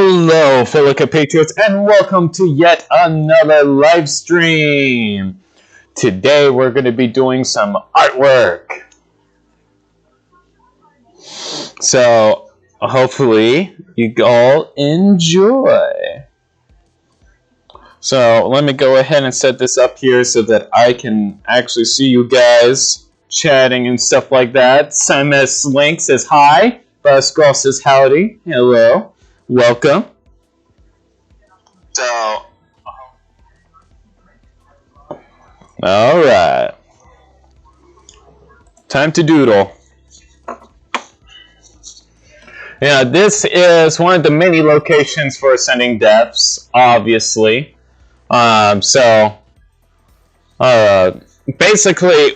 Hello, fellow compatriots, and welcome to yet another live stream. Today we're going to be doing some artwork. So, hopefully you all enjoy. So, let me go ahead and set this up here so that I can actually see you guys chatting and stuff like that. Simon Slink says hi. Scroll says howdy. Hello. Welcome. So, alright. Time to doodle. Yeah, this is one of the many locations for ascending depths, obviously. Basically,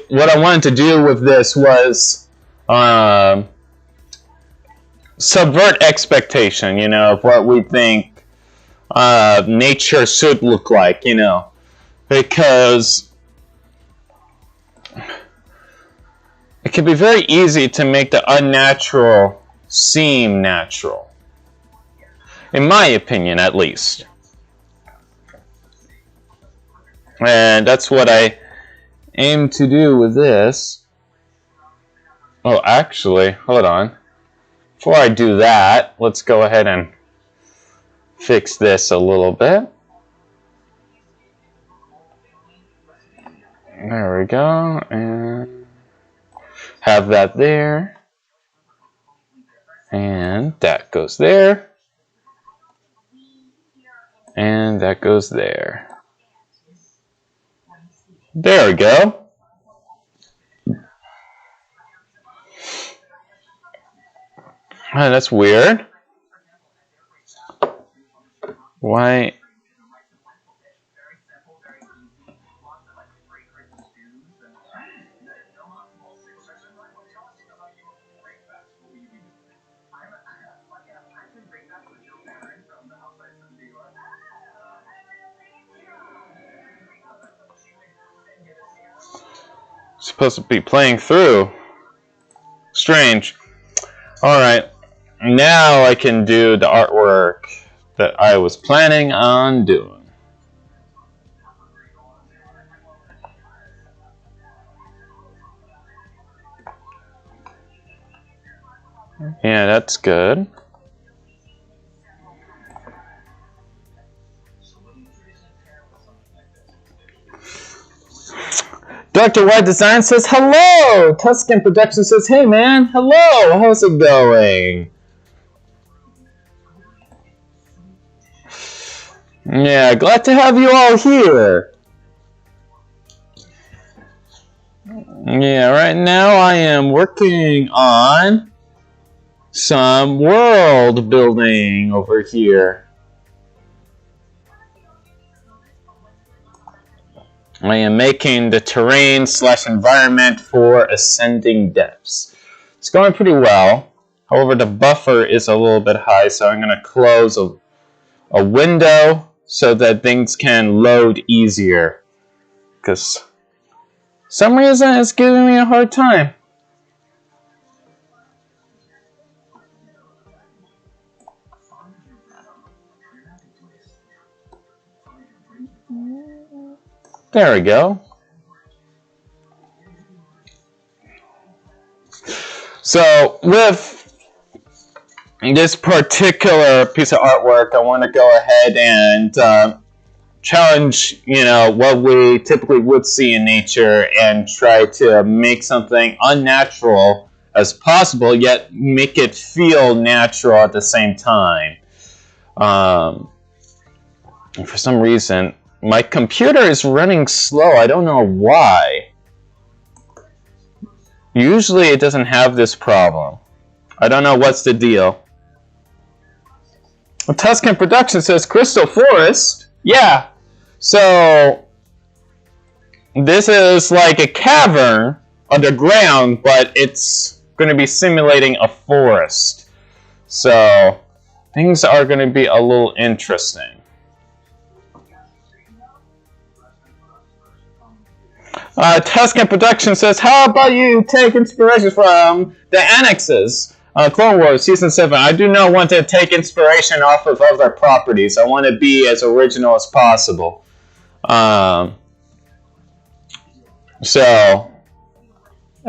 what I wanted to do with this was subvert expectation, of what we think nature should look like, because it can be very easy to make the unnatural seem natural, in my opinion, at least. And that's what I aim to do with this. Oh, actually, hold on. Before I do that, let's go ahead and fix this a little bit. There we go, and have that there, and that goes there, and that goes there. There we go. Oh, that's weird. Why? Supposed to be playing through. Strange. Alright. Now I can do the artwork that I was planning on doing. Yeah, that's good. Dr. White Design says hello! Tuscan Production says, hey man, hello! How's it going? Yeah, glad to have you all here. Yeah, right now I am working on some world building over here. I am making the terrain / environment for ascending depths. It's going pretty well. However, the buffer is a little bit high, so I'm going to close a window so that things can load easier. Because some reason it's giving me a hard time. There we go. So with this particular piece of artwork, I want to go ahead and challenge, what we typically would see in nature and try to make something unnatural as possible, yet make it feel natural at the same time. For some reason, my computer is running slow. I don't know why. Usually it doesn't have this problem. I don't know what's the deal. Well, Tuscan Production says Crystal Forest. Yeah. So this is like a cavern underground, but it's going to be simulating a forest. So things are going to be a little interesting. Tuscan Production says, how about you take inspiration from the annexes Clone Wars Season 7. I do not want to take inspiration off of other properties. I want to be as original as possible. So,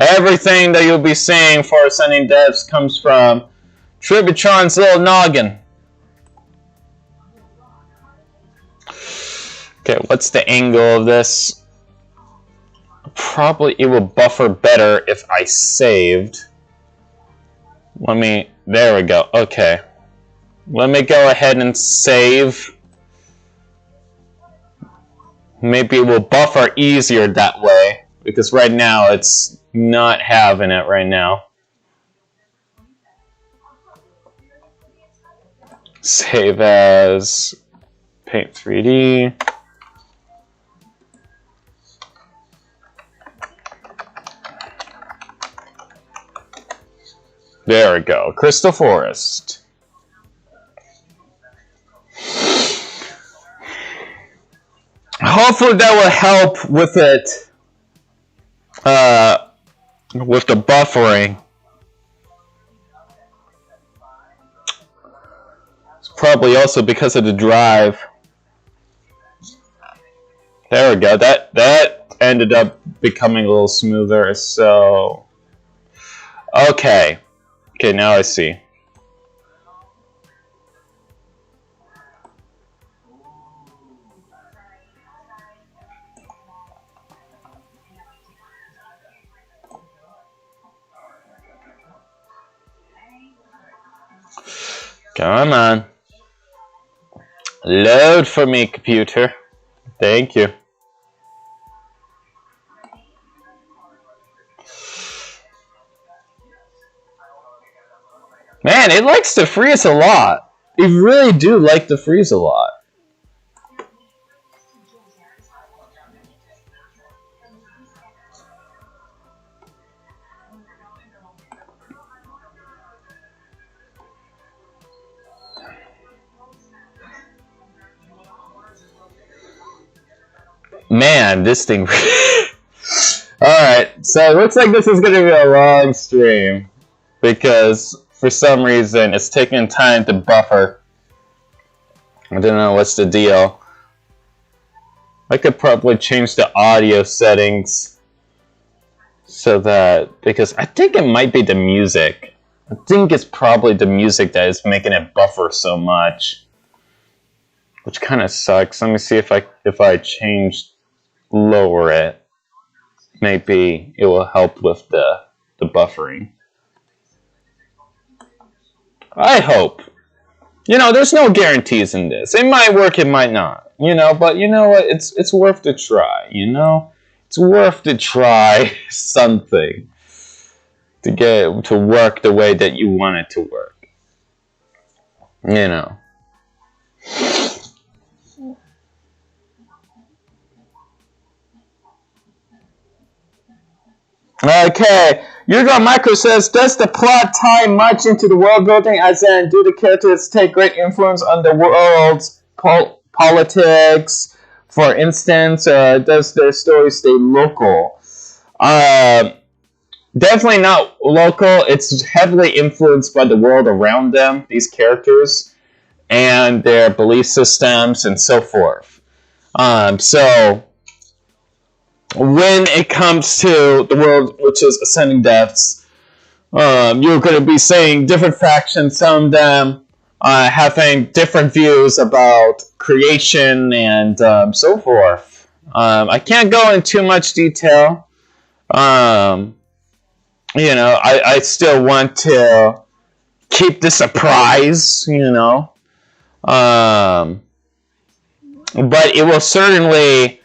everything that you'll be seeing for Ascending Depths comes from Tributron's little noggin. Okay, what's the angle of this? Probably it will buffer better if I saved. There we go. Okay. Let me go ahead and save. Maybe it will buffer easier that way, because right now it's not having it right now. Save as Paint 3D. There we go. Crystal Forest. Hopefully that will help with it, with the buffering. It's probably also because of the drive. There we go. That ended up becoming a little smoother. So, okay. Okay, now I see. Come on. Load for me, computer. Thank you. Man, it likes to freeze a lot. It really do like to freeze a lot. Man, this thing... Alright, so it looks like this is going to be a long stream, because for some reason it's taking time to buffer. I don't know what's the deal. I could probably change the audio settings so that, because I think it might be the music. I think it's probably the music that is making it buffer so much, which kind of sucks. Let me see if I lower it. Maybe it will help with the buffering. I hope. You know, there's no guarantees in this. It might work, it might not. You know, but you know what? It's worth a try, you know? It's worth to try something to get to work the way that you want it to work. You know. Okay, Yugo Micro says, does the plot tie much into the world building, as in, do the characters take great influence on the world's politics, for instance, or does their story stay local? Definitely not local. It's heavily influenced by the world around them, these characters, and their belief systems and so forth. So when it comes to the world, which is Ascending Depths, you're going to be seeing different factions, some of them having different views about creation and so forth. I can't go into too much detail. You know, I still want to keep the surprise, you know. But it will certainly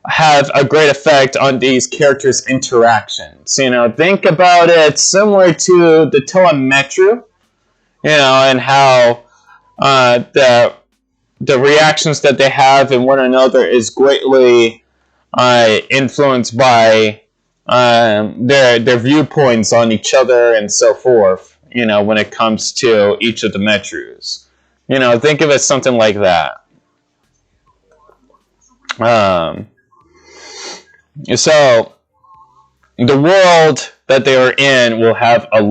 have a great effect on these characters' interactions. You know, think about it similar to the telemetry, you know, and how the reactions that they have in one another is greatly influenced by their viewpoints on each other and so forth, you know, when it comes to each of the metros. You know, think of it something like that. So, the world that they are in will have a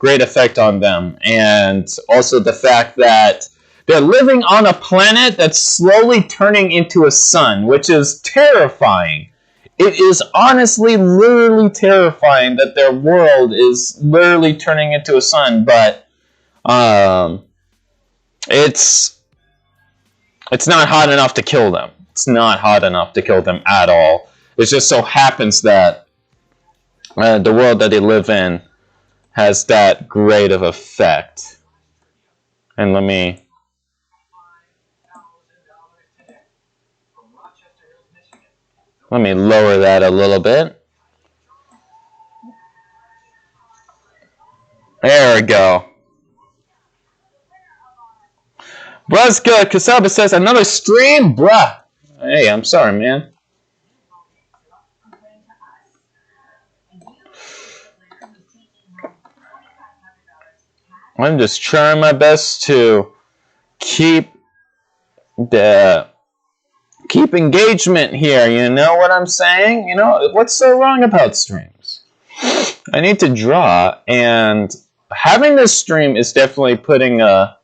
great effect on them. And also the fact that they're living on a planet that's slowly turning into a sun, which is terrifying. It is honestly, literally terrifying that their world is literally turning into a sun, but it's not hot enough to kill them. It's not hot enough to kill them at all. It just so happens that the world that they live in has that great of effect. And let me lower that a little bit. There we go. Bruzka Kasaba says, another stream? Bruh. Hey, I'm sorry, man. I'm just trying my best to keep engagement here, you know what I'm saying? You know, what's so wrong about streams? I need to draw, and having this stream is definitely putting a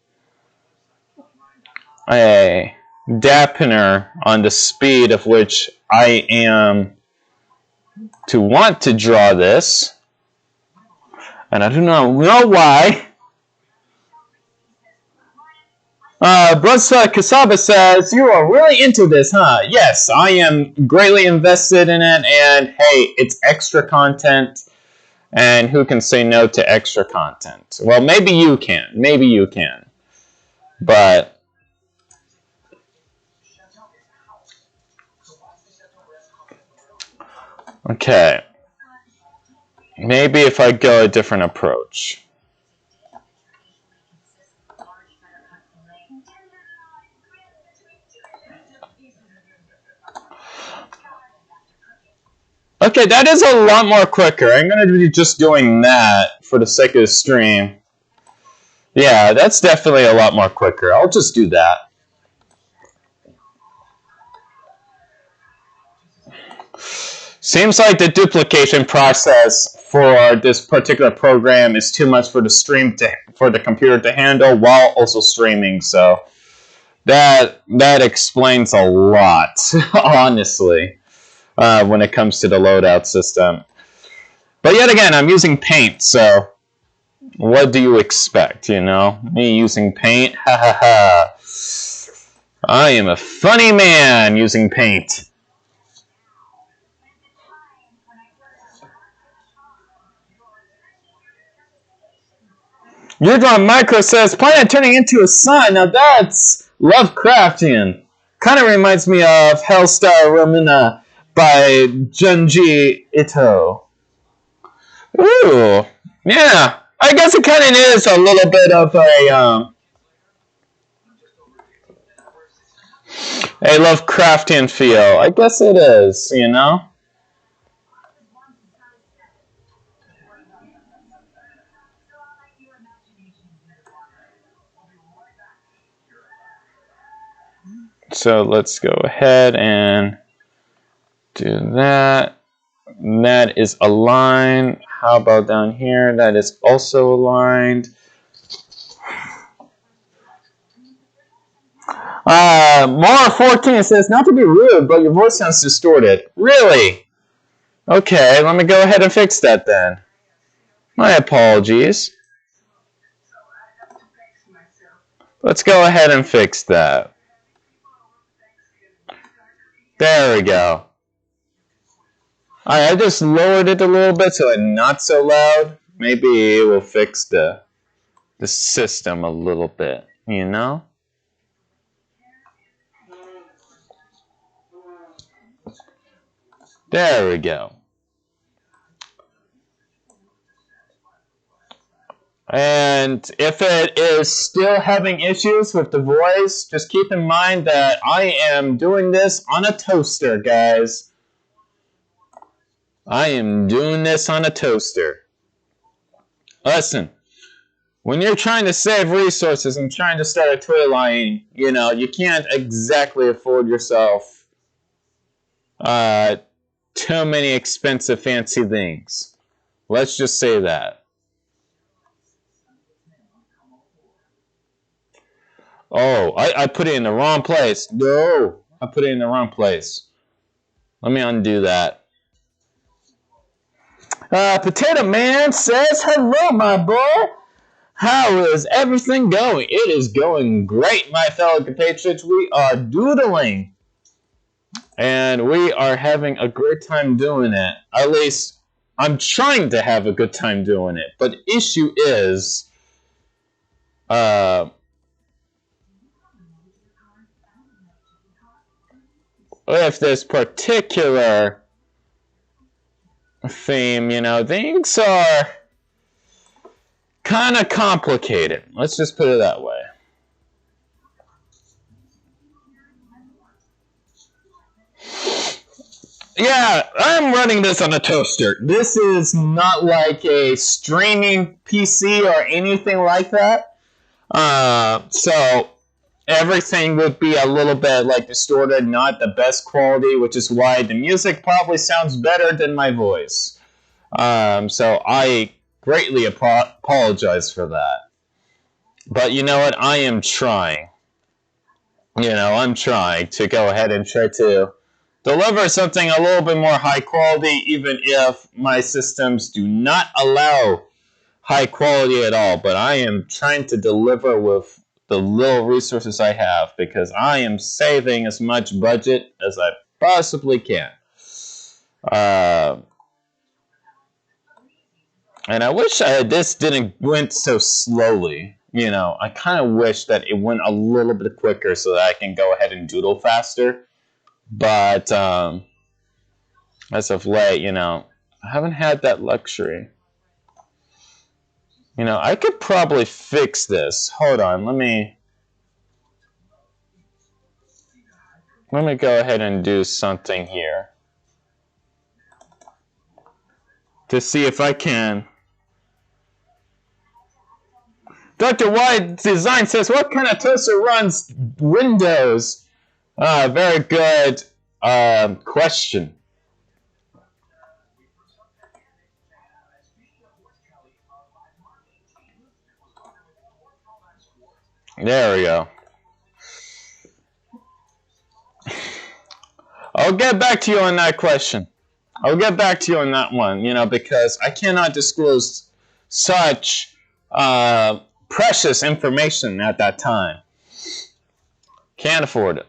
dampener on the speed of which I am to want to draw this. And I do not know why. Brusa Kasaba says, you are really into this, huh? Yes, I am greatly invested in it, and hey, it's extra content, and who can say no to extra content? Well, maybe you can. Maybe you can. But okay. Maybe if I go a different approach. Okay, that is a lot more quicker. I'm going to be just doing that for the sake of the stream. Yeah, that's definitely a lot more quicker. I'll just do that. Seems like the duplication process for this particular program is too much for the computer to handle while also streaming. So that explains a lot, honestly. When it comes to the loadout system. But yet again, I'm using Paint, so what do you expect, you know? Me using Paint? Ha ha ha. I am a funny man using Paint. Yurdron Micro says, planet turning into a sun. Now that's Lovecraftian. Kind of reminds me of Hellstar Romina by Junji Ito. Ooh, yeah. I guess it kind of is a little bit of a Lovecraftian feel. I guess it is, you know? So let's go ahead and do that. That is aligned. How about down here? That is also aligned. Mara 14 says, not to be rude, but your voice sounds distorted. Really? Okay, let me go ahead and fix that then. My apologies. Let's go ahead and fix that. There we go. Alright, I just lowered it a little bit so it's not so loud. Maybe it will fix the system a little bit, you know? There we go. And if it is still having issues with the voice, just keep in mind that I am doing this on a toaster, guys. I am doing this on a toaster. Listen, when you're trying to save resources and trying to start a Twitter line, you know, you can't exactly afford yourself too many expensive fancy things. Let's just say that. Oh, I put it in the wrong place. No, I put it in the wrong place. Let me undo that. Potato Man says, hello, my boy. How is everything going? It is going great, my fellow compatriots. We are doodling. And we are having a great time doing it. At least, I'm trying to have a good time doing it. But the issue is, with this particular theme, you know, things are kind of complicated. Let's just put it that way. Yeah, I'm running this on a toaster. This is not like a streaming PC or anything like that. So everything would be a little bit like distorted, not the best quality, which is why the music probably sounds better than my voice. So I greatly apologize for that. But you know what? I am trying. You know, I'm trying to go ahead and try to deliver something a little bit more high quality, even if my systems do not allow high quality at all. But I am trying to deliver with the little resources I have because I am saving as much budget as I possibly can. And I wish this didn't went so slowly. You know, I kind of wish that it went a little bit quicker so that I can go ahead and doodle faster. But as of late, you know, I haven't had that luxury. You know, I could probably fix this. Hold on, let me go ahead and do something here to see if I can. Dr. White Design says, what kind of toaster runs Windows? Very good question. There we go. I'll get back to you on that question. I'll get back to you on that one, you know, because I cannot disclose such precious information at that time. Can't afford it.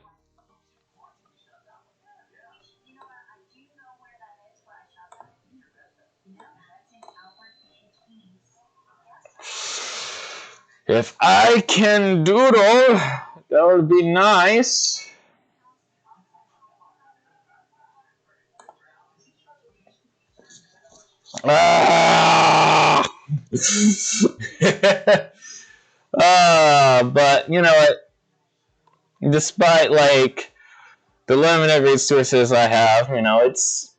If I can doodle, that would be nice. But you know what? Despite like the limited resources I have, you know, it's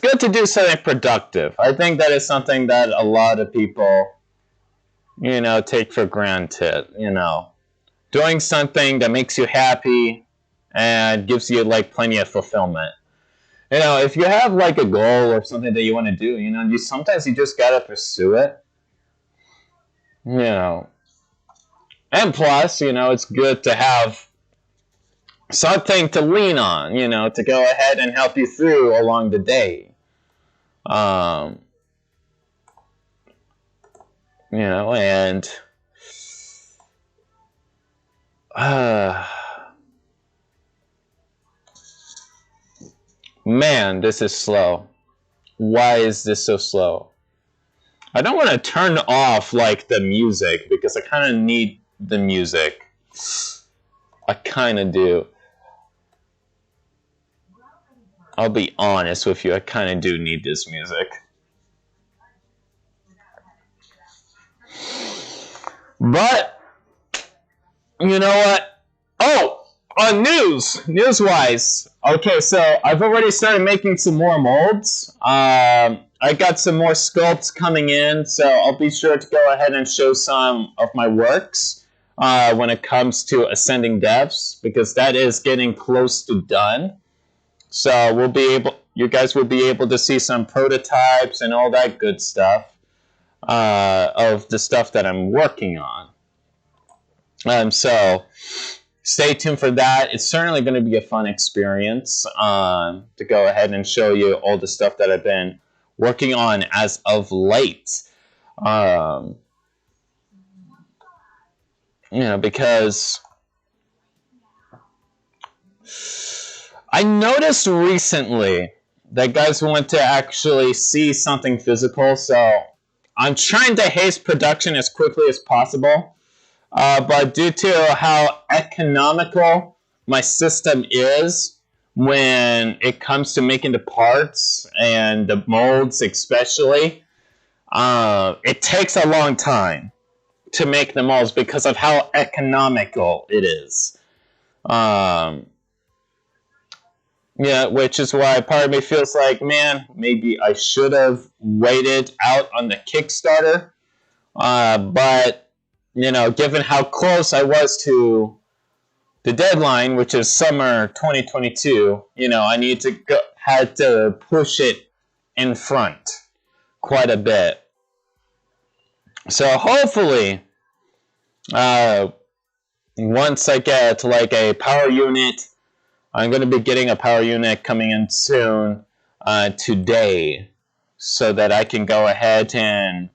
good to do something productive. I think that is something that a lot of people, you know, take for granted. You know, doing something that makes you happy and gives you like plenty of fulfillment. You know, if you have like a goal or something that you want to do, you know, sometimes you just gotta pursue it. You know, and plus, you know, it's good to have something to lean on, you know, to go ahead and help you through along the day. You know, and man, this is slow. Why is this so slow? I don't want to turn off like the music because I kind of need the music. I kind of do. I'll be honest with you, I kind of do need this music. But, you know what? Oh, on news-wise. Okay, so I've already started making some more molds. I got some more sculpts coming in, so I'll be sure to go ahead and show some of my works when it comes to Ascending Devs, because that is getting close to done. So you guys will be able to see some prototypes and all that good stuff of the stuff that I'm working on. So stay tuned for that. It's certainly going to be a fun experience to go ahead and show you all the stuff that I've been working on as of late. Because I noticed recently that guys want to actually see something physical, so I'm trying to haste production as quickly as possible. But due to how economical my system is when it comes to making the parts and the molds especially, it takes a long time to make the molds because of how economical it is. Which is why part of me feels like, man, maybe I should have waited out on the Kickstarter. But, given how close I was to the deadline, which is summer 2022, I had to push it in front quite a bit. So hopefully, once I get like a power unit, I'm going to be getting a power unit coming in soon today, so that I can go ahead and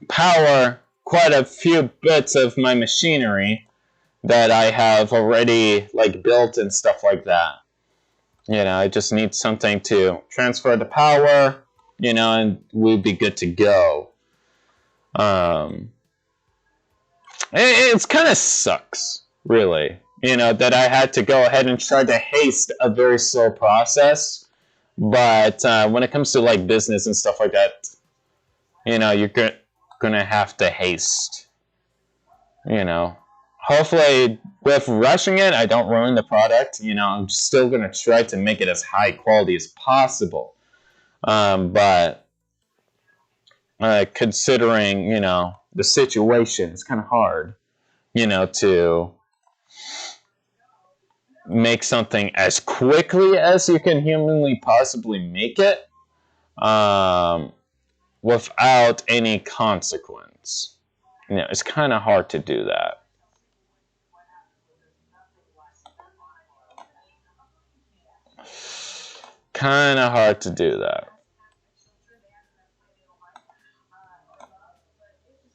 power quite a few bits of my machinery that I have already like built and stuff like that. I just need something to transfer the power, and we'd be good to go. It kind of sucks, really. That I had to go ahead and try to haste a very slow process. But when it comes to like business and stuff like that, you're gonna have to haste. Hopefully with rushing it, I don't ruin the product. I'm still gonna try to make it as high quality as possible. But considering, the situation, it's kind of hard, to make something as quickly as you can humanly possibly make it, without any consequence. It's kind of hard to do that. Kind of hard to do that.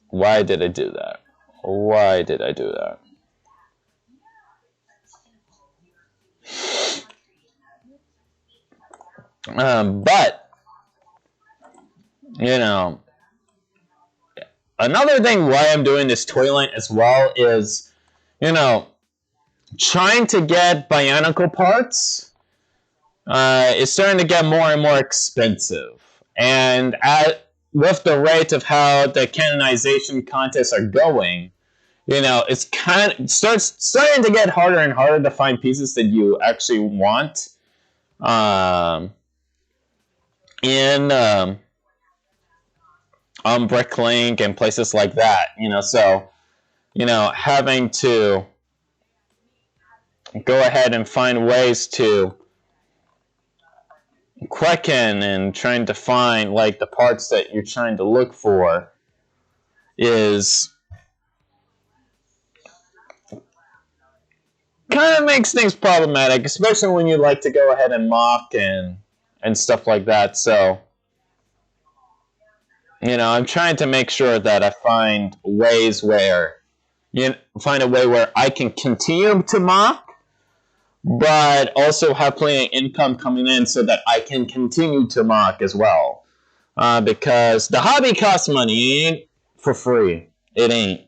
Why did I do that? Why did I do that? But, another thing why I'm doing this toy line as well is, trying to get Bionicle parts is starting to get more and more expensive. And with the rate of how the canonization contests are going, it's starting to get harder and harder to find pieces that you actually want. In on Bricklink and places like that, so having to go ahead and find ways to quicken and trying to find like the parts that you're trying to look for is kind of makes things problematic, especially when you like to go ahead and mock and stuff like that. So, I'm trying to make sure that I find ways where, find a way where I can continue to mock, but also have plenty of income coming in so that I can continue to mock as well. Because the hobby costs money. It ain't for free. It ain't.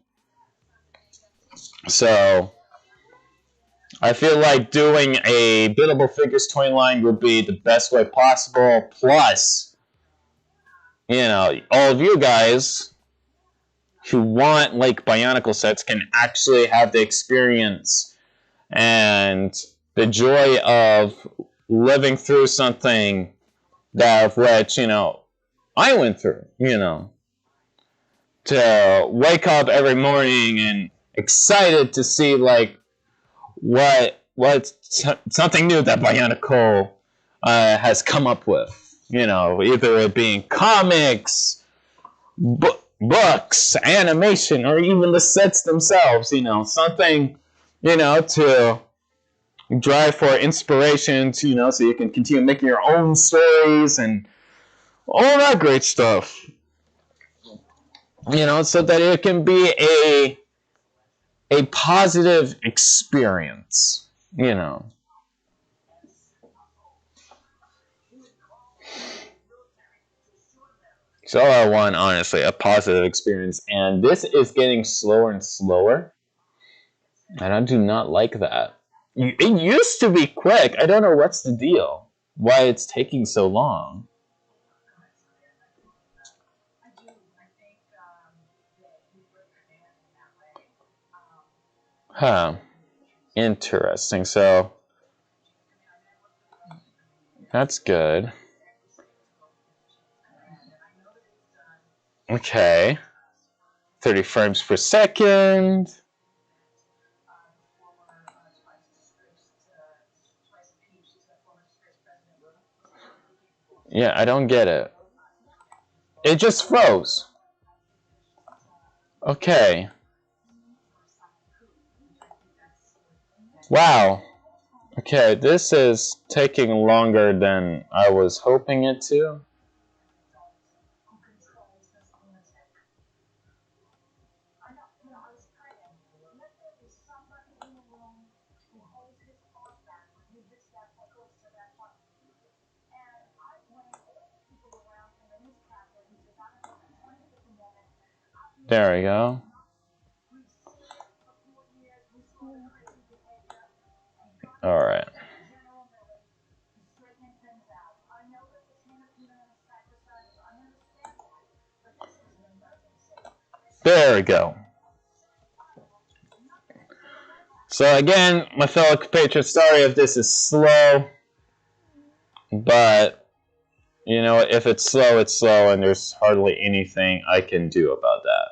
So I feel like doing a biddable figures toy line would be the best way possible. Plus, all of you guys who want like Bionicle sets can actually have the experience and the joy of living through something that of which, I went through, to wake up every morning and excited to see like what's something new that Bionicle has come up with, either it being comics, books, animation, or even the sets themselves, you know, something, you know, to drive for inspirations, you know, so you can continue making your own stories and all that great stuff. You know, so that it can be a positive experience, you know. So I want, honestly, a positive experience, and this is getting slower and slower, and I do not like that. It used to be quick. I don't know what's the deal. Why it's taking so long. Huh. Interesting. So, that's good. Okay. 30 frames per second. Yeah, I don't get it. It just froze. Okay. Wow. Okay, this is taking longer than I was hoping it to. There we go. Alright. There we go. So again, my fellow compatriots, sorry if this is slow, but, you know, if it's slow, and there's hardly anything I can do about that.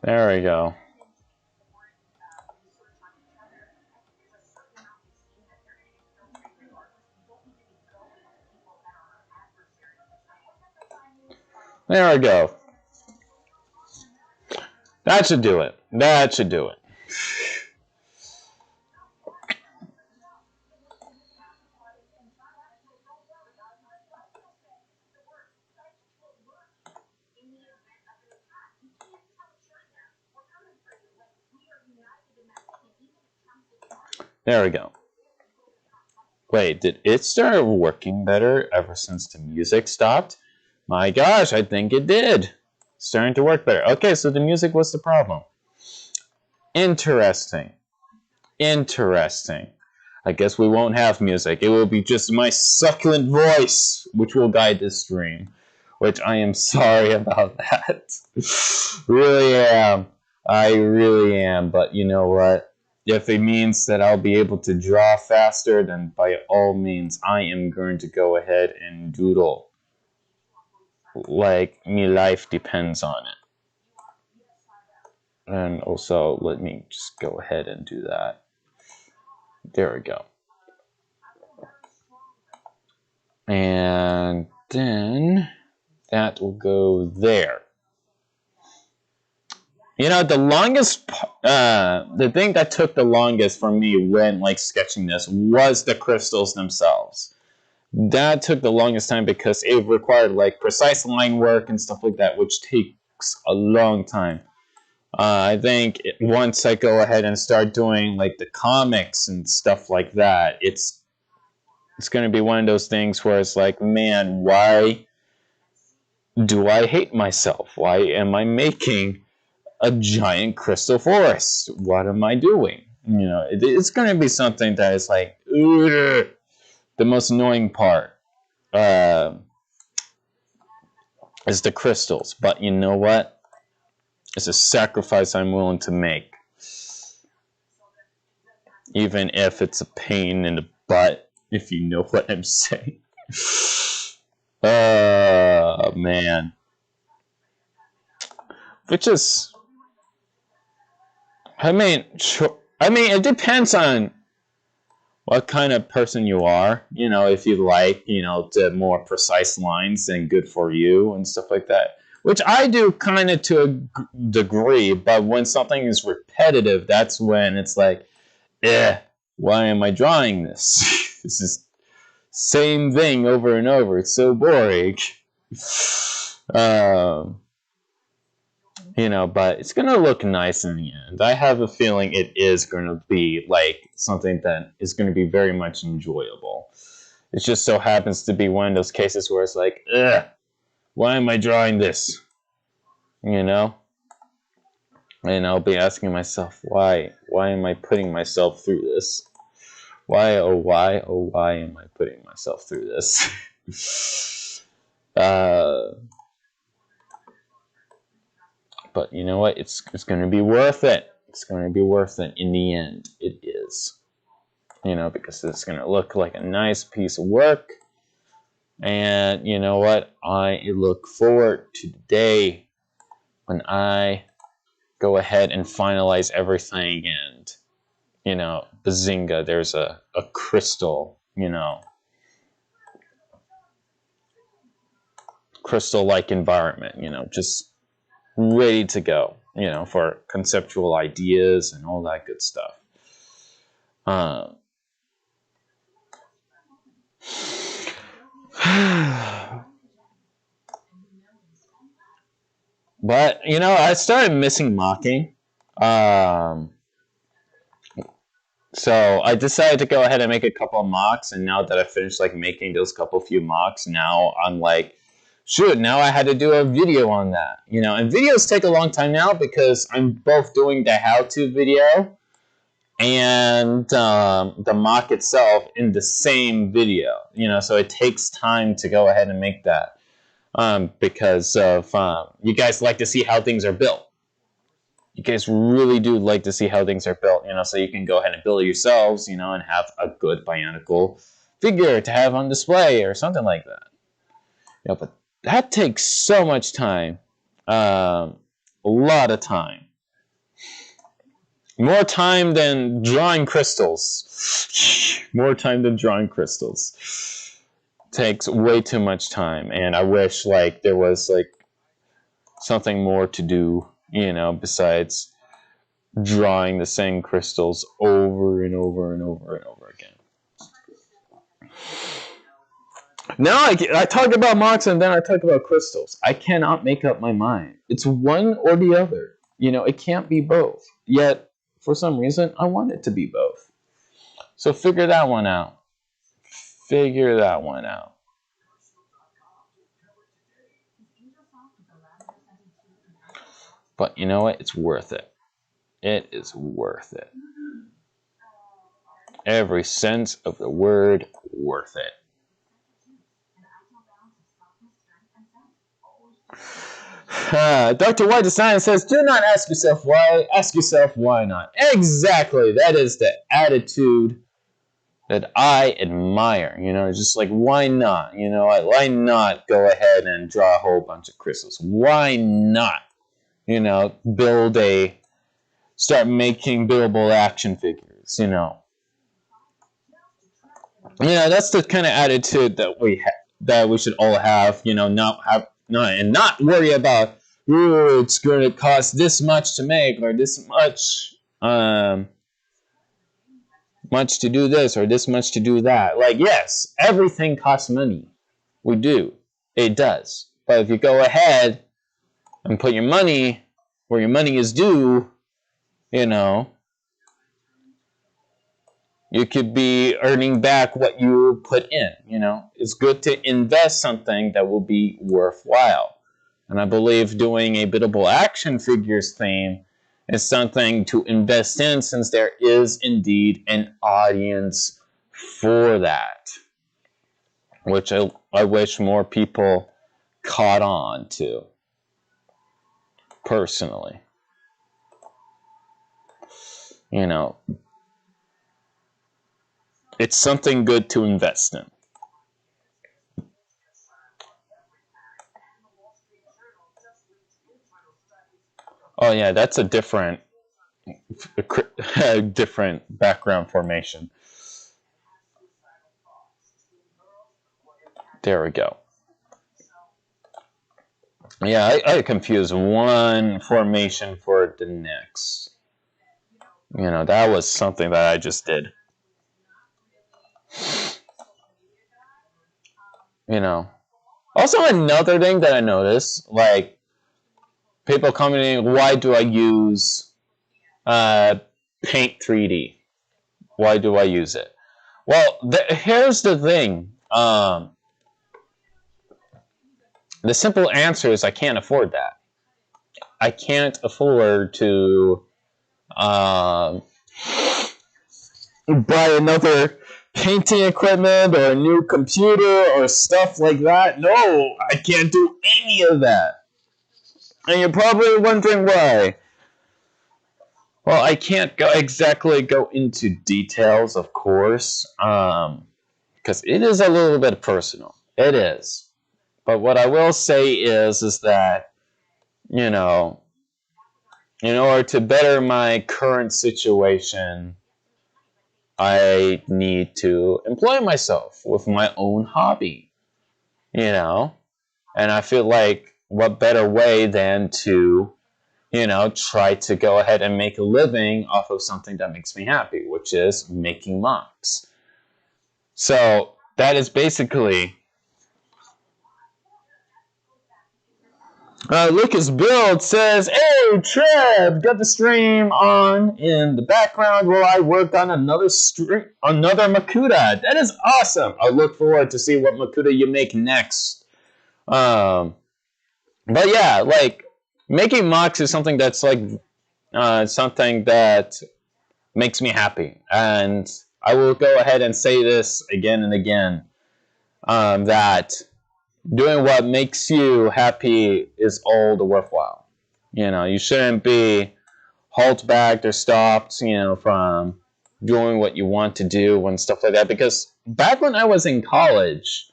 There we go. There we go. That should do it. That should do it. There we go. Wait, did it start working better ever since the music stopped? My gosh, I think it did. Starting to work better. Okay, so the music was the problem. Interesting. Interesting. I guess we won't have music. It will be just my succulent voice which will guide this stream. Which I am sorry about that. Really am. I really am. But you know what? If it means that I'll be able to draw faster, then by all means, I am going to go ahead and doodle. Like, me life depends on it. And also, let me just go ahead and do that. There we go. And then that will go there. You know, the thing that took the longest for me when, like, sketching this was the crystals themselves. That took the longest time because it required, like, precise line work and stuff like that, which takes a long time. I think once I go ahead and start doing, like, the comics and stuff like that, it's going to be one of those things where it's like, man, why do I hate myself? Why am I making a giant crystal forest? What am I doing? You know, it's going to be something that is like, ugh, the most annoying part is the crystals. But you know what? It's a sacrifice I'm willing to make. Even if it's a pain in the butt. if you know what I'm saying. Oh, man. Which is, I mean, it depends on what kind of person you are. You know, if you like, you know, the more precise lines and good for you and stuff like that. Which I do kind of to a degree, but when something is repetitive, that's when it's like, why am I drawing this? This is same thing over and over. It's so boring. You know, but it's gonna look nice in the end. I have a feeling it is gonna be like something that is gonna be very much enjoyable. It just so happens to be one of those cases where it's like, why am I drawing this? You know? And I'll be asking myself, why? Why am I putting myself through this? Why, oh why am I putting myself through this? But you know what? It's going to be worth it. It's going to be worth it in the end. It is. You know, because it's going to look like a nice piece of work. And you know what? I look forward to the day when I go ahead and finalize everything and, you know, bazinga, there's a crystal, you know, crystal-like environment, you know, just ready to go, you know, for conceptual ideas and all that good stuff. But, you know, I started missing mocking. So I decided to go ahead and make a couple of mocks, and now that I finished like making those few mocks, now I'm like, shoot, now I had to do a video on that, you know. And videos take a long time now because I'm both doing the how-to video and the mock itself in the same video, you know. So it takes time to go ahead and make that because of you guys like to see how things are built. You guys really do like to see how things are built, you know, so you can go ahead and build it yourselves, you know, and have a good bionicle figure to have on display or something like that. You know, but that takes so much time. A lot of time. More time than drawing crystals. More time than drawing crystals. Takes way too much time, and I wish, like, there was, like, something more to do, you know, besides drawing the same crystals over and over and over and over again. Now I talk about mocks and then I talk about crystals. I cannot make up my mind. It's one or the other. You know, it can't be both. Yet, for some reason, I want it to be both. So figure that one out. Figure that one out. But you know what? It's worth it. It is worth it. Every sense of the word, worth it. Dr. White Design says, do not ask yourself why, ask yourself why not. Exactly. That is the attitude that I admire. You know, just like, why not? You know, why not go ahead and draw a whole bunch of crystals? Why not, you know, start making buildable action figures, you know? You know, that's the kind of attitude that we should all have, you know, not worry about, ooh, it's going to cost this much to make, or this much much to do this, or this much to do that. Like, yes, everything costs money. We do. It does. But if you go ahead and put your money where your money is due, you know, you could be earning back what you put in, you know. It's good to invest something that will be worthwhile. And I believe doing a biddable action figures theme is something to invest in, since there is indeed an audience for that, which I wish more people caught on to, personally. You know, it's something good to invest in. Oh yeah, that's a different background formation. There we go. Yeah, I confused one formation for the next. You know, that was something that I just did. You know. Also, another thing that I noticed, like, people commenting, why do I use Paint 3D? Why do I use it? Well, here's the thing. The simple answer is I can't afford that. I can't afford to buy another painting equipment or a new computer or stuff like that. No, I can't do any of that. And you're probably wondering why. Well, I can't exactly go into details, of course, because it is a little bit personal. It is. But what I will say is that, you know, in order to better my current situation, I need to employ myself with my own hobby, you know? And I feel like what better way than to, you know, try to go ahead and make a living off of something that makes me happy, which is making mocks. So that is basically... Lucas Build says, "Hey, Trev, got the stream on in the background while I worked on another Makuta. That is awesome. I look forward to see what Makuta you make next." But yeah, like, making mocks is something that's like something that makes me happy, and I will go ahead and say this again and again, that doing what makes you happy is all the worthwhile. You know, you shouldn't be held back or stopped, you know, from doing what you want to do and stuff like that. Because back when I was in college,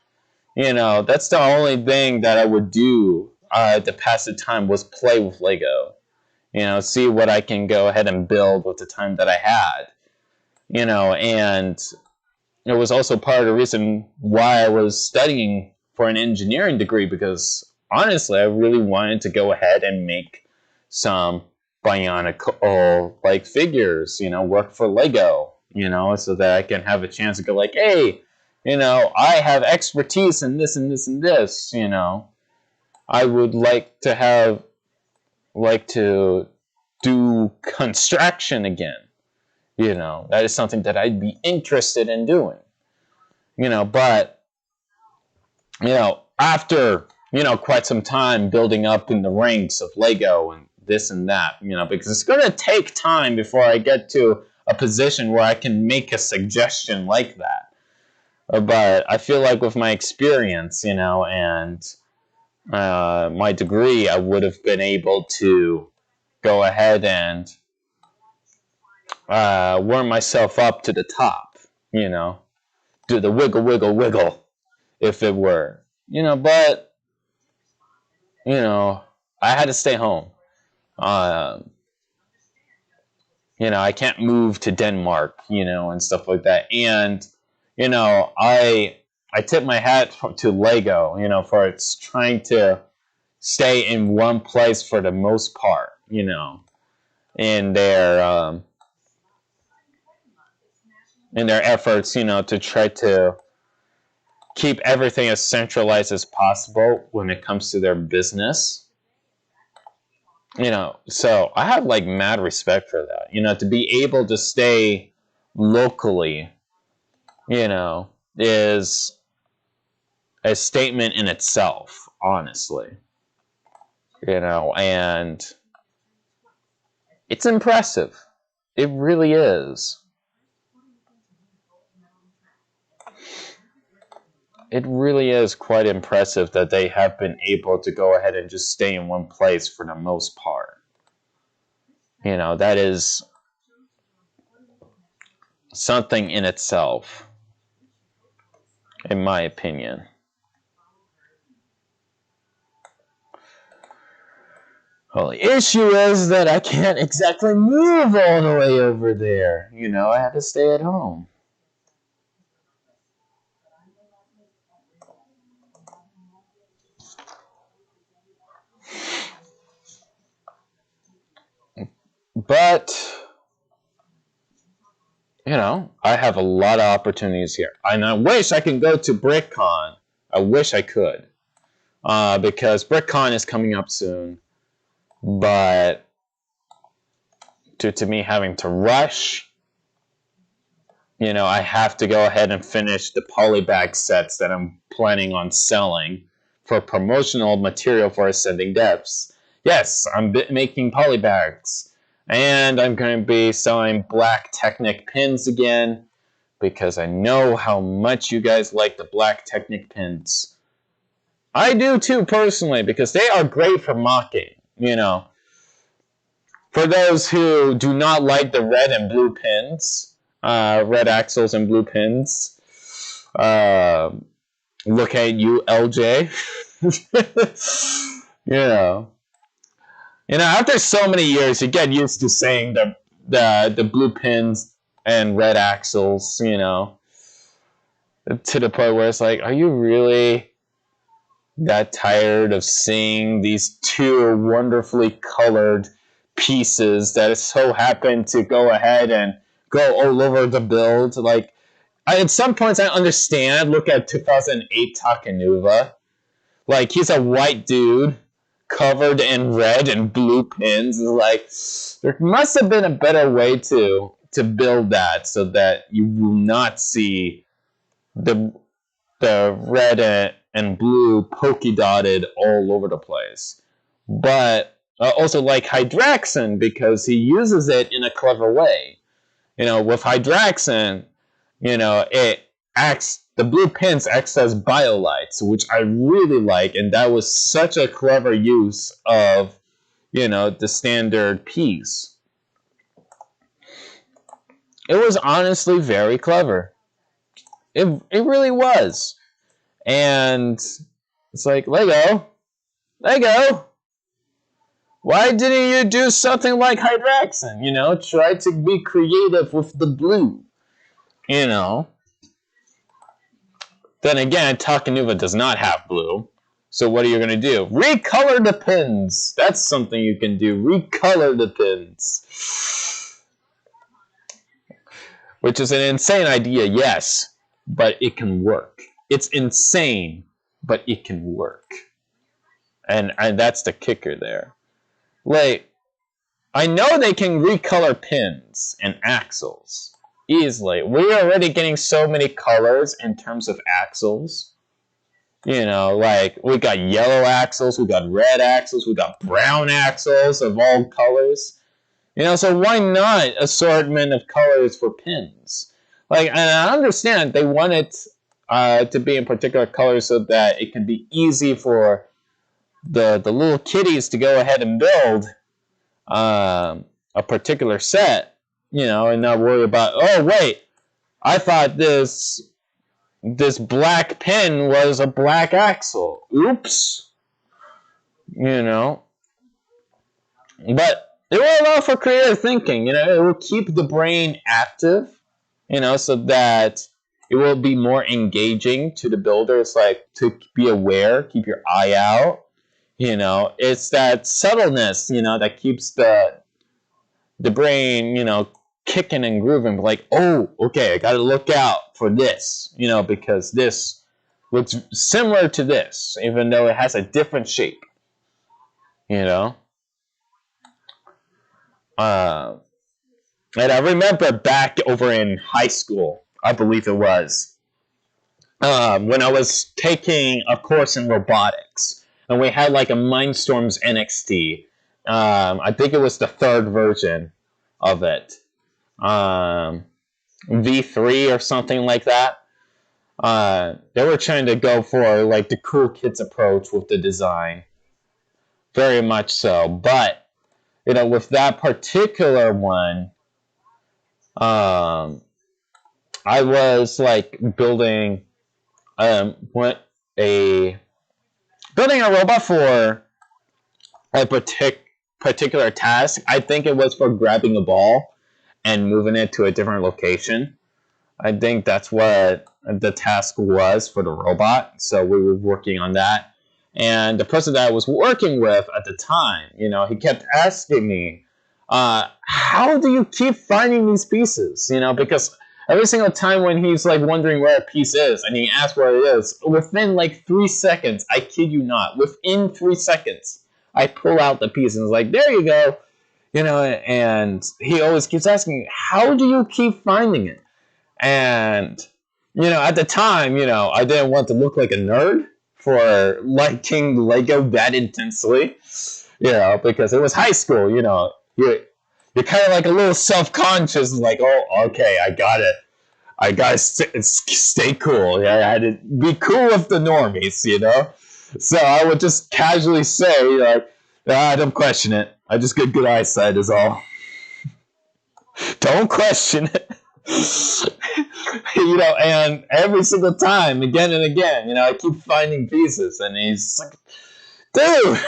you know, that's the only thing that I would do to pass the time was play with Lego. You know, see what I can go ahead and build with the time that I had. You know, and it was also part of the reason why I was studying for an engineering degree, because honestly, I really wanted to go ahead and make some bionic like figures, you know, work for Lego, you know, so that I can have a chance to go like, hey, you know, I have expertise in this and this and this, you know. I would like to do construction again, you know. That is something that I'd be interested in doing, you know, but you know, after, you know, quite some time building up in the ranks of Lego and this and that, you know, because it's going to take time before I get to a position where I can make a suggestion like that. But I feel like with my experience, you know, and my degree, I would have been able to go ahead and worm myself up to the top, you know, do the wiggle, wiggle, wiggle, if it were. You know, but, you know, I had to stay home. You know, I can't move to Denmark, you know, and stuff like that. And, you know, I tip my hat to Lego, you know, for its trying to stay in one place for the most part, you know, in their efforts, you know, to try to keep everything as centralized as possible when it comes to their business. You know, so I have like mad respect for that. You know, to be able to stay locally, you know, is a statement in itself, honestly. You know, and it's impressive. It really is. It really is quite impressive that they have been able to go ahead and just stay in one place for the most part. You know, that is something in itself. in my opinion. Well, the issue is that I can't exactly move all the way over there. You know, I have to stay at home. But, you know, I have a lot of opportunities here. And I wish I could go to BrickCon. I wish I could. Because BrickCon is coming up soon. But due to me having to rush, you know, I have to go ahead and finish the polybag sets that I'm planning on selling for promotional material for Ascending Depths. Yes, I'm making polybags. And I'm going to be selling black Technic pins again, because I know how much you guys like the black Technic pins. I do too, personally, because they are great for mocking, you know. For those who do not like the red and blue pins, red axles and blue pins, look at you, LJ. You know, after so many years, you get used to saying the blue pins and red axles, you know, to the point where it's like, are you really that tired of seeing these two wonderfully colored pieces that so happen to go ahead and go all over the build? Like, at some points I understand. Look at 2008 Takanuva. Like, he's a white dude covered in red and blue pins. Like, there must have been a better way to build that so that you will not see the red and blue polka dotted all over the place. But I also like Hydraxin because he uses it in a clever way. You know, with Hydraxin, you know, the blue pins acts as biolights, which I really like, and that was such a clever use of, you know, the standard piece. It was honestly very clever. It really was. And it's like, Lego, why didn't you do something like Hydraxin? You know, try to be creative with the blue, you know. Then again, Takanuva does not have blue. So what are you going to do? Recolor the pins. That's something you can do. Recolor the pins. Which is an insane idea, yes. But it can work. It's insane, but it can work. And that's the kicker there. Like, I know they can recolor pins and axles easily. We're already getting so many colors in terms of axles. You know, like, we got yellow axles, we got red axles, we got brown axles of all colors. You know, so why not assortment of colors for pins? Like, and I understand they want it to be in particular colors so that it can be easy for the little kitties to go ahead and build a particular set, you know, and not worry about, oh, wait, I thought this black pin was a black axle. Oops. You know. But it will allow for creative thinking, you know. It will keep the brain active, you know, so that it will be more engaging to the builder. It's like to be aware, keep your eye out, you know. It's that subtleness, you know, that keeps the brain, you know, kicking and grooving. Like, oh, okay, I gotta look out for this, you know, because this looks similar to this, even though it has a different shape, you know. And I remember back over in high school, I believe it was, when I was taking a course in robotics, and we had like a Mindstorms NXT. I think it was the 3rd version of it. V3 or something like that. They were trying to go for like the cool kids approach with the design. Very much so. But, you know, with that particular one, I was like building what a building a robot for a particular task. I think it was for grabbing a ball and moving it to a different location. I think that's what the task was for the robot. So we were working on that. And the person that I was working with at the time, you know, he kept asking me, how do you keep finding these pieces? You know, because every single time when he's like wondering where a piece is and he asks where it is, within like 3 seconds, I kid you not, within 3 seconds, I pull out the piece and it's like, there you go. You know, and he always keeps asking, how do you keep finding it? And, you know, at the time, you know, I didn't want to look like a nerd for liking Lego that intensely, you know, because it was high school, you know. You're kind of like a little self-conscious, like, oh, okay, I got it. I gotta stay cool. Yeah, I had to be cool with the normies, you know. So I would just casually say, like, don't question it. I just get good eyesight is all. Don't question it. You know, and every single time, again and again, you know, I keep finding pieces, and he's like, dude,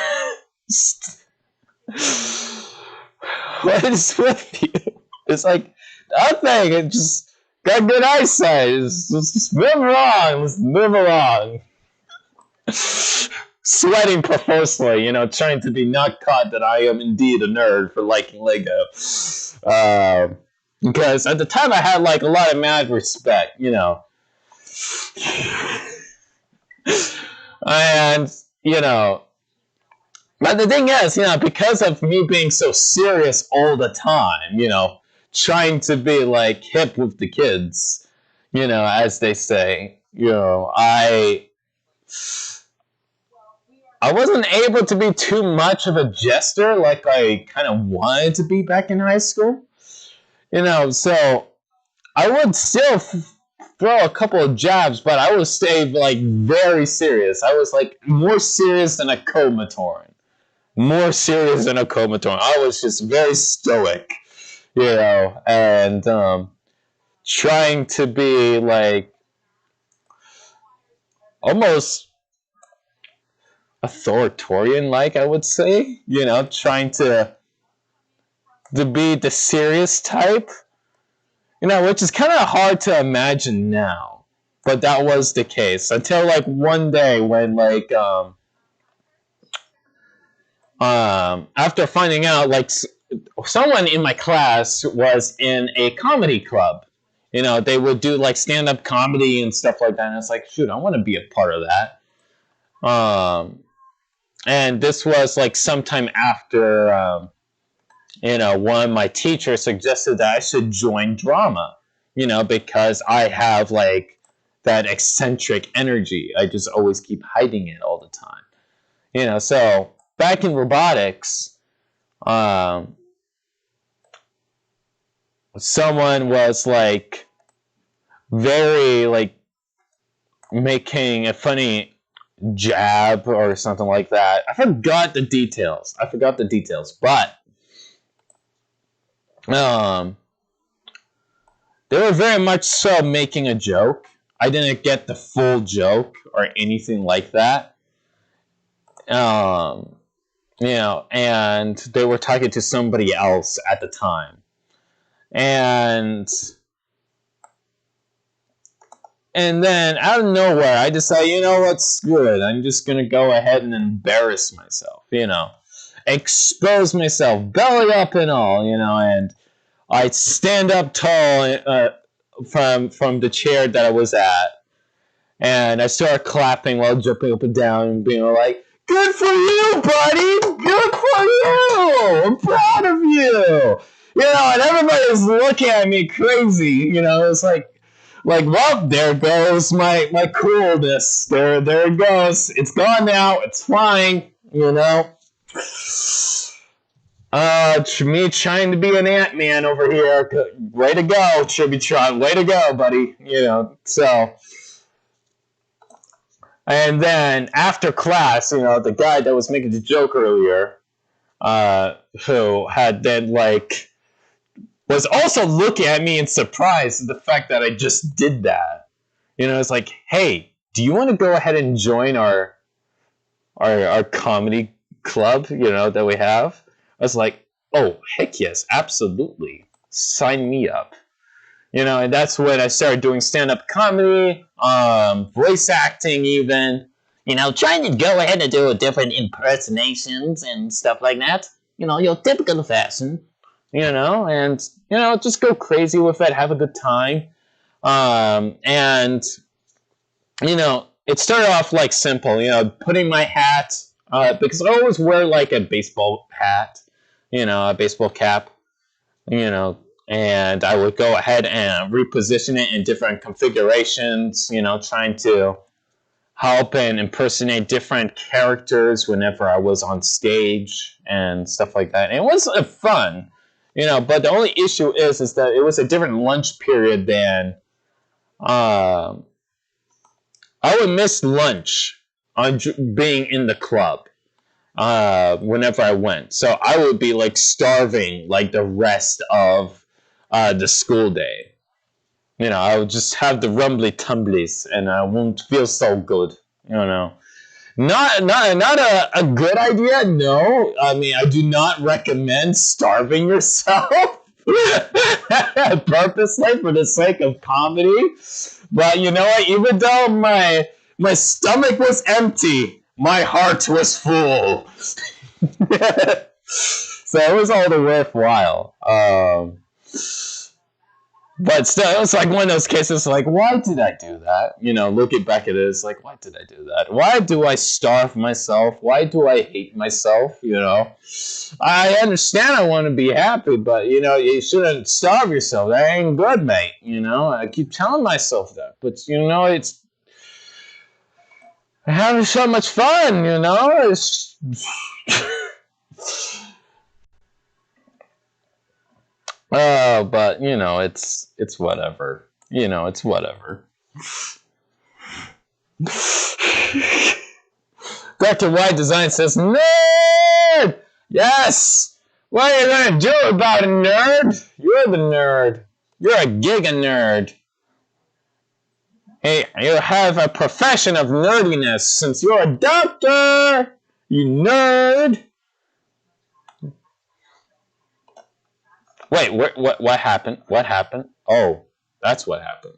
what is with you? It's like, nothing, it just got good eyesight, just move along, let's move along. Sweating profusely, you know, trying to be not caught that I am indeed a nerd for liking Lego. Because at the time I had like a lot of mad respect, you know. And, you know, but the thing is, you know, because of me being so serious all the time, you know, trying to be like hip with the kids, you know, as they say, you know, I wasn't able to be too much of a jester like I kind of wanted to be back in high school. You know, so I would still throw a couple of jabs, but I would stay like very serious. I was like more serious than a Komatoran. More serious than a Komatoran. I was just very stoic, you know, and trying to be like almost authoritarian-like, I would say, you know, trying to be the serious type, you know, which is kind of hard to imagine now, but that was the case until like one day when like after finding out like someone in my class was in a comedy club, you know, they would do like stand-up comedy and stuff like that, and it's like, shoot, I want to be a part of that. And this was like sometime after you know, one of my teachers suggested that I should join drama, you know, because I have like that eccentric energy. I just always keep hiding it all the time, you know. So back in robotics, someone was like very like making a funny jab or something like that. I forgot the details, but they were very much so making a joke. I didn't get the full joke or anything like that. You know, and they were talking to somebody else at the time. And then out of nowhere, I decided, you know what, screw it. I'm just going to go ahead and embarrass myself, you know. Expose myself, belly up and all, you know, and I stand up tall from the chair that I was at, and I start clapping while jumping up and down and being like, good for you, buddy! Good for you! I'm proud of you! You know, and everybody's looking at me crazy, you know, it's like, well, there goes my coolness. There it goes. It's gone now. It's fine, you know. Me trying to be an Ant-Man over here. Way to go, Chibitron. Way to go, buddy. You know, so. And then after class, you know, the guy that was making the joke earlier, who had then like, was also looking at me in surprise at the fact that I just did that. You know, it's like, hey, do you want to go ahead and join our comedy club, that we have? I was like, oh, heck yes, absolutely. Sign me up. And that's when I started doing stand-up comedy, voice acting even. Trying to go ahead and do different impersonations and stuff like that. Your typical fashion. And, just go crazy with it, have a good time. And, it started off like simple, putting my hat, because I always wear like a baseball hat, a baseball cap, and I would go ahead and reposition it in different configurations, trying to help and impersonate different characters whenever I was on stage and stuff like that. And it was fun, but the only issue is that it was a different lunch period than, I would miss lunch on being in the club whenever I went. So I would be like starving like the rest of the school day. I would just have the rumbly tumblies and I won't feel so good. Not a good idea. No, I mean, I do not recommend starving yourself purposely for the sake of comedy. But you know what? Even though my stomach was empty, my heart was full. So it was all the worthwhile. But still, it was like one of those cases like, why did I do that? Looking back at it, it's like, why did I do that? Why do I starve myself? Why do I hate myself? I understand I want to be happy, but, you shouldn't starve yourself. That ain't good, mate. I keep telling myself that. But, it's... I'm having so much fun, It's... but, it's whatever. It's whatever. Dr. White Design says, nerd! Yes! What are you going to do about it, nerd? You're the nerd. You're a giga nerd. Hey, you have a profession of nerdiness since you're a doctor! You nerd! Wait, what happened? What happened? Oh, that's what happened.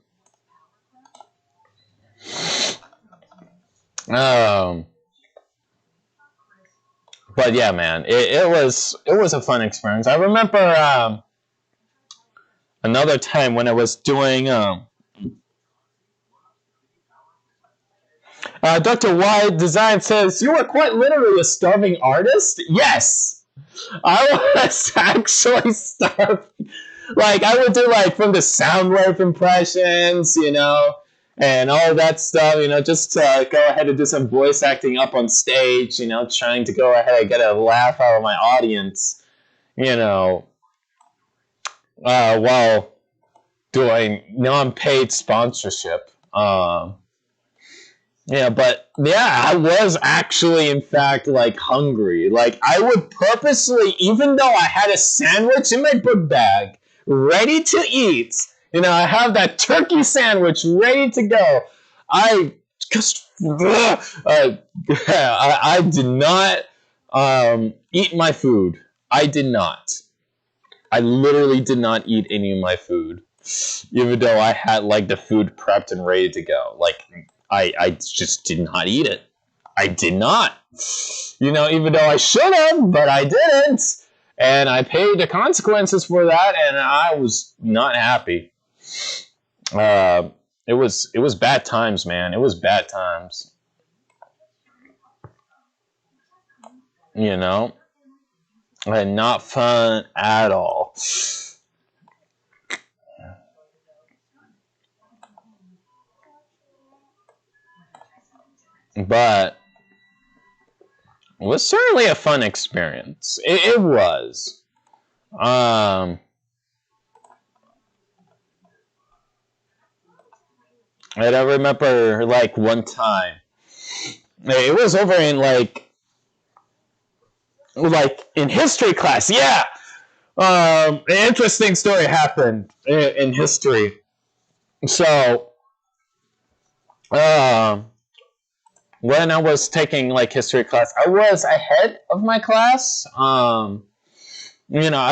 But yeah, man, it was a fun experience. I remember another time when I was doing Dr. Y Design says, you were quite literally a starving artist? Yes! I was actually starving. Like, I would do, like, from the Soundwave impressions, and all that stuff, just to go ahead and do some voice acting up on stage, trying to go ahead and get a laugh out of my audience, while doing non-paid sponsorship. Yeah, but yeah, I was actually, in fact, like, hungry. Like, I would purposely, even though I had a sandwich in my book bag, ready to eat, I have that turkey sandwich ready to go. I just, I did not eat my food. I did not. I literally did not eat any of my food, even though I had, like, the food prepped and ready to go. Like, I just did not eat it. I did not. Even though I should have, but I didn't. And I paid the consequences for that, and I was not happy. It was bad times, man. It was bad times. And not fun at all. But it was certainly a fun experience. It was. And I remember, like, one time, it was over in, like in history class. Yeah. An interesting story happened in history. So, Um, when I was taking like history class, I was ahead of my class. I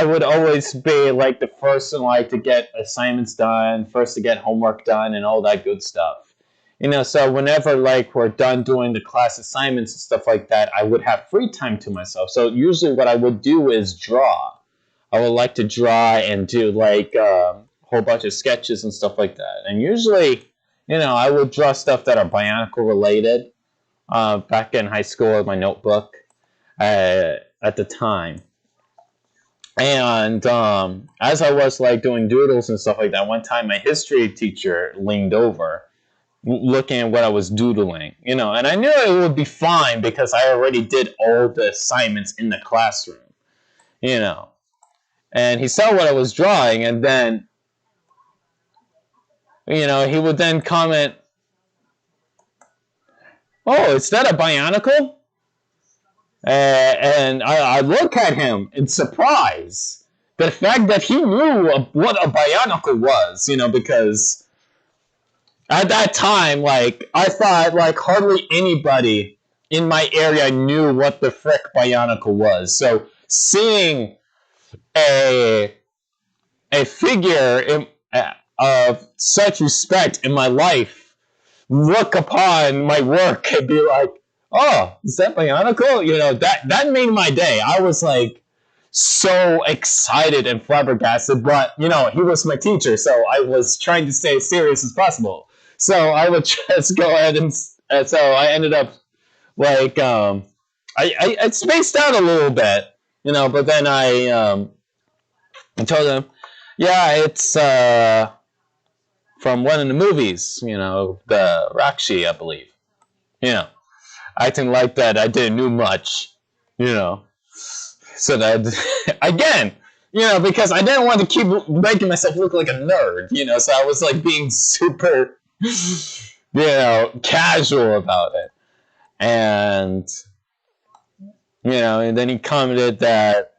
would always be like the first in like to get assignments done, first to get homework done, and all that good stuff. So whenever like we're done doing the class assignments and stuff like that, I would have free time to myself. So usually what I would do is draw. I would like to draw and do like a whole bunch of sketches and stuff like that. And usually, I would draw stuff that are Bionicle related. Back in high school with my notebook at the time. And as I was like doing doodles and stuff like that, one time my history teacher leaned over, looking at what I was doodling, and I knew it would be fine because I already did all the assignments in the classroom, And he saw what I was drawing, and then, he would then comment, "Oh, is that a Bionicle?" And I look at him in surprise. The fact that he knew what a Bionicle was, because at that time, like, I thought, like, hardly anybody in my area knew what the frick Bionicle was. So seeing a figure of such respect in my life look upon my work and be like, "Oh, is that Bionicle?" That made my day. I was like so excited and flabbergasted, but he was my teacher, so I was trying to stay as serious as possible. So I would just go ahead and so I ended up like I spaced out a little bit, but then I told him, yeah, it's from one of the movies, the Rakshi, I believe. Acting like that I didn't know much, So that, again, because I didn't want to keep making myself look like a nerd, so I was like being super, casual about it. And, and then he commented that,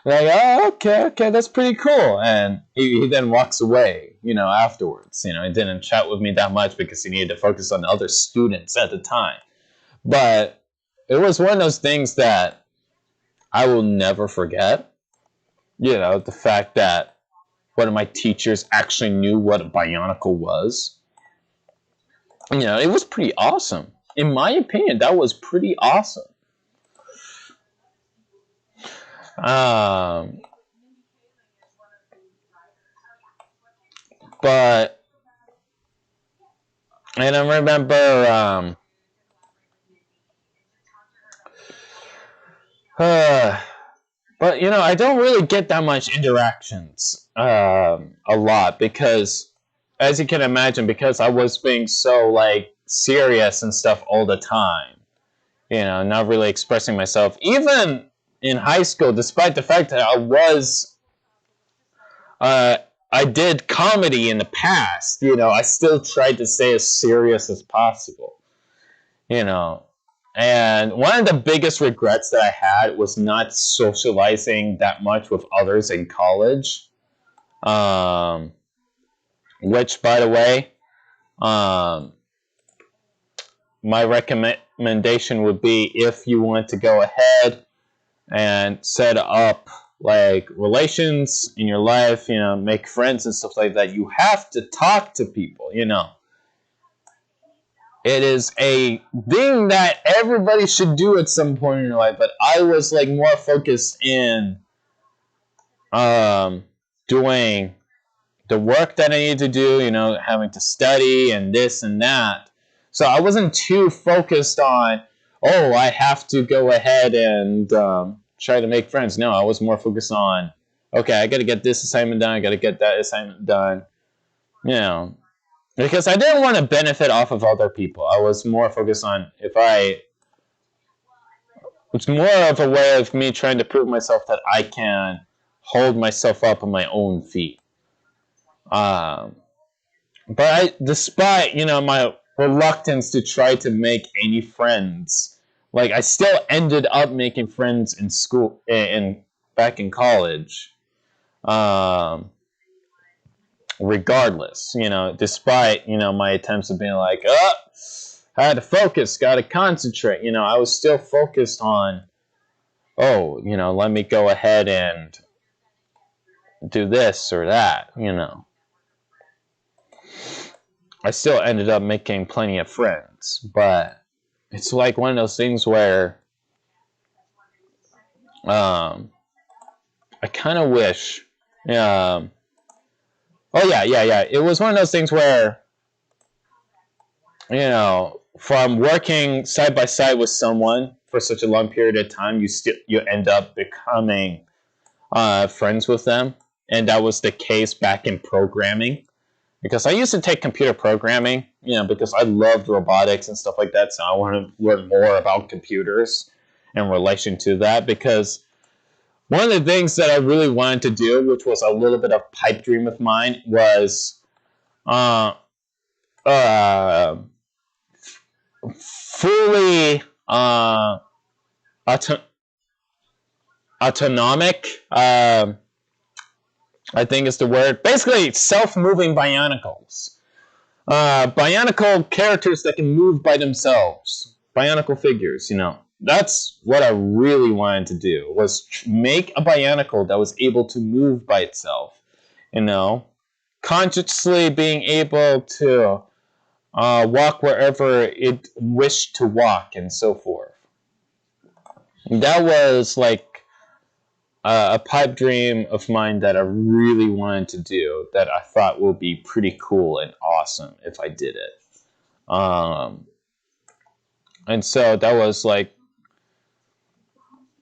like, "Oh, okay, that's pretty cool." And he then walks away, afterwards. He didn't chat with me that much because he needed to focus on other students at the time. But it was one of those things that I will never forget. The fact that one of my teachers actually knew what a Bionicle was. It was pretty awesome. In my opinion, that was pretty awesome. But, and I remember, but I don't really get that much interactions a lot because, as you can imagine, because I was being so like serious and stuff all the time, not really expressing myself. Even in high school, despite the fact that I did comedy in the past, I still tried to stay as serious as possible, And one of the biggest regrets that I had was not socializing that much with others in college. Which, by the way, my recommendation would be, if you want to go ahead and set up like relations in your life, make friends and stuff like that, you have to talk to people, It is a thing that everybody should do at some point in your life, but I was like more focused in doing the work that I need to do, having to study and this and that. So I wasn't too focused on, oh, I have to go ahead and try to make friends. No, I was more focused on, okay, I got to get this assignment done. I got to get that assignment done. Because I didn't want to benefit off of other people. I was more focused on it's more of a way of me trying to prove myself that I can hold myself up on my own feet. But despite, my reluctance to try to make any friends, like, I still ended up making friends in school, back in college. regardless, you know, despite, you know, my attempts of being like, I had to focus, got to concentrate, you know, I was still focused on, oh, you know, let me go ahead and do this or that, you know. I still ended up making plenty of friends, but it's like one of those things where I kind of wish, oh yeah, it was one of those things where, you know, from working side by side with someone for such a long period of time, you end up becoming friends with them, and that was the case back in programming. Because I used to take computer programming, you know, because I loved robotics and stuff like that, so I wanted to learn more about computers in relation to that, because one of the things that I really wanted to do, which was a little bit of pipe dream of mine, was fully autonomic, I think is the word. Basically, self-moving Bionicles. Bionicle characters that can move by themselves. Bionicle figures, you know. That's what I really wanted to do, was make a Bionicle that was able to move by itself. You know, consciously being able to walk wherever it wished to walk and so forth. That was like a pipe dream of mine that I really wanted to do, that I thought would be pretty cool and awesome if I did it. And so that was like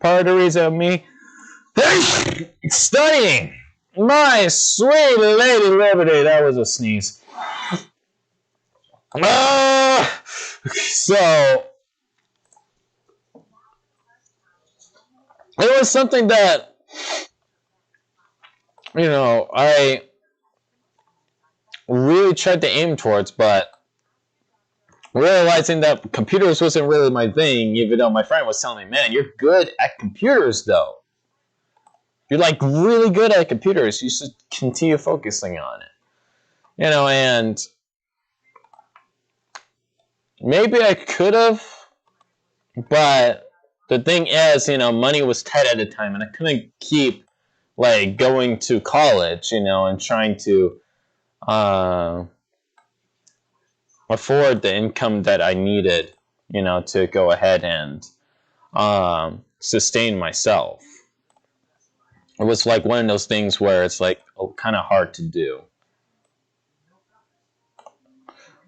part of the reason of me studying. My sweet Lady Liberty, that was a sneeze. So it was something that, you know, I really tried to aim towards, but realizing that computers wasn't really my thing, even though my friend was telling me, man, you're good at computers, though. You're, like, really good at computers. You should continue focusing on it. You know, and maybe I could have, but the thing is, you know, money was tight at the time, and I couldn't keep, like, going to college, you know, and trying to afford the income that I needed, you know, to go ahead and sustain myself. It was like one of those things where it's like kind of hard to do.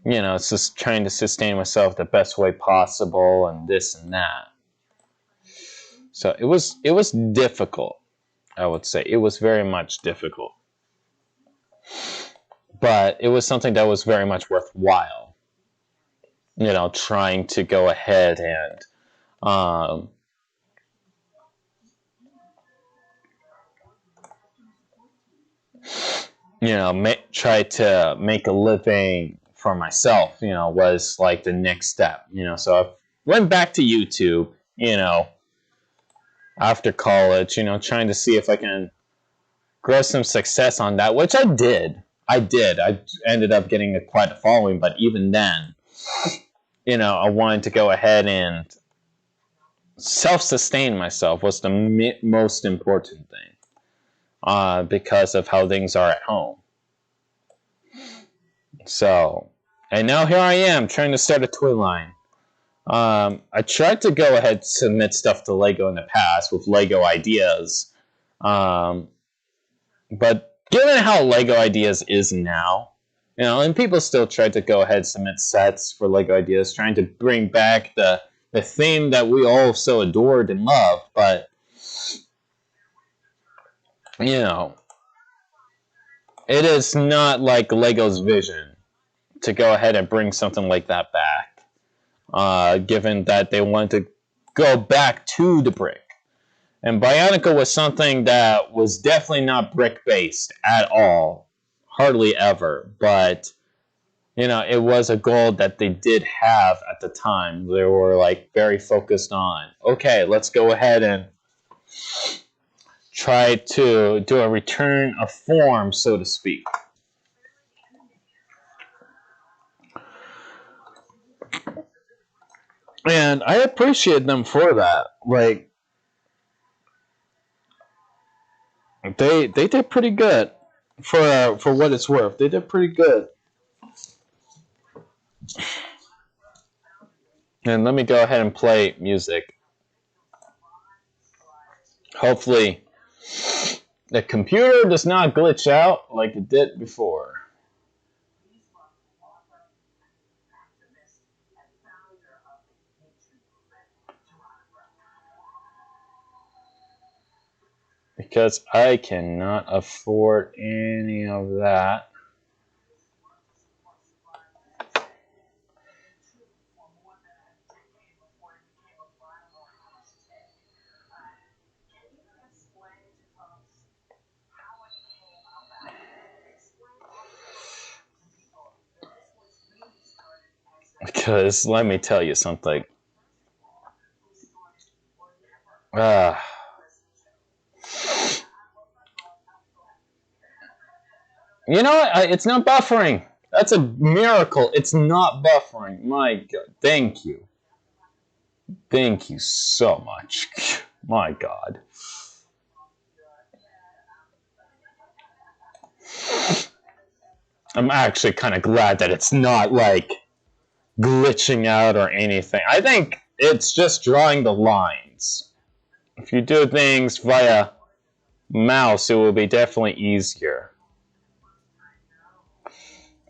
You know, it's just trying to sustain myself the best way possible and this and that. So it was difficult, I would say. It was very much difficult. But it was something that was very much worthwhile. You know, trying to go ahead and you know, try to make a living for myself, you know, was like the next step, you know. So I went back to YouTube, you know, after college, you know, trying to see if I can grow some success on that, which I did. I ended up getting quite a following, but even then, you know, I wanted to go ahead and self-sustain myself was the most important thing, because of how things are at home. So, and now here I am trying to start a toy line. I tried to go ahead and submit stuff to Lego in the past with Lego Ideas, but given how Lego Ideas is now, you know, and people still try to go ahead and submit sets for Lego Ideas, trying to bring back the theme that we all so adored and loved, but, you know, it is not like Lego's vision to go ahead and bring something like that back, given that they want to go back to the brick. And Bionicle was something that was definitely not brick-based at all, hardly ever, but, you know, it was a goal that they did have at the time. They were, like, very focused on, okay, let's go ahead and try to do a return of form, so to speak. And I appreciate them for that. Like, they did pretty good for what it's worth. They did pretty good. And let me go ahead and play music. Hopefully, the computer does not glitch out like it did before. Because I cannot afford any of that. Because let me tell you something. You know what? It's not buffering. That's a miracle. It's not buffering. My God. Thank you. Thank you so much. My God. I'm actually kind of glad that it's not like glitching out or anything. I think it's just drawing the lines. If you do things via mouse, it will be definitely easier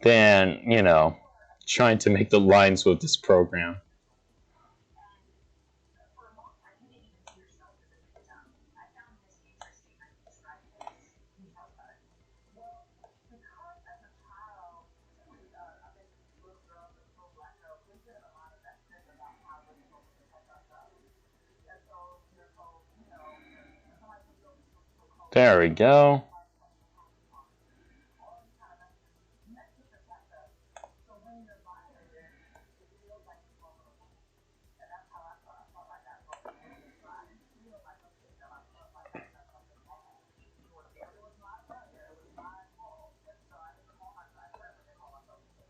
than, you know, trying to make the lines with this program. There we go.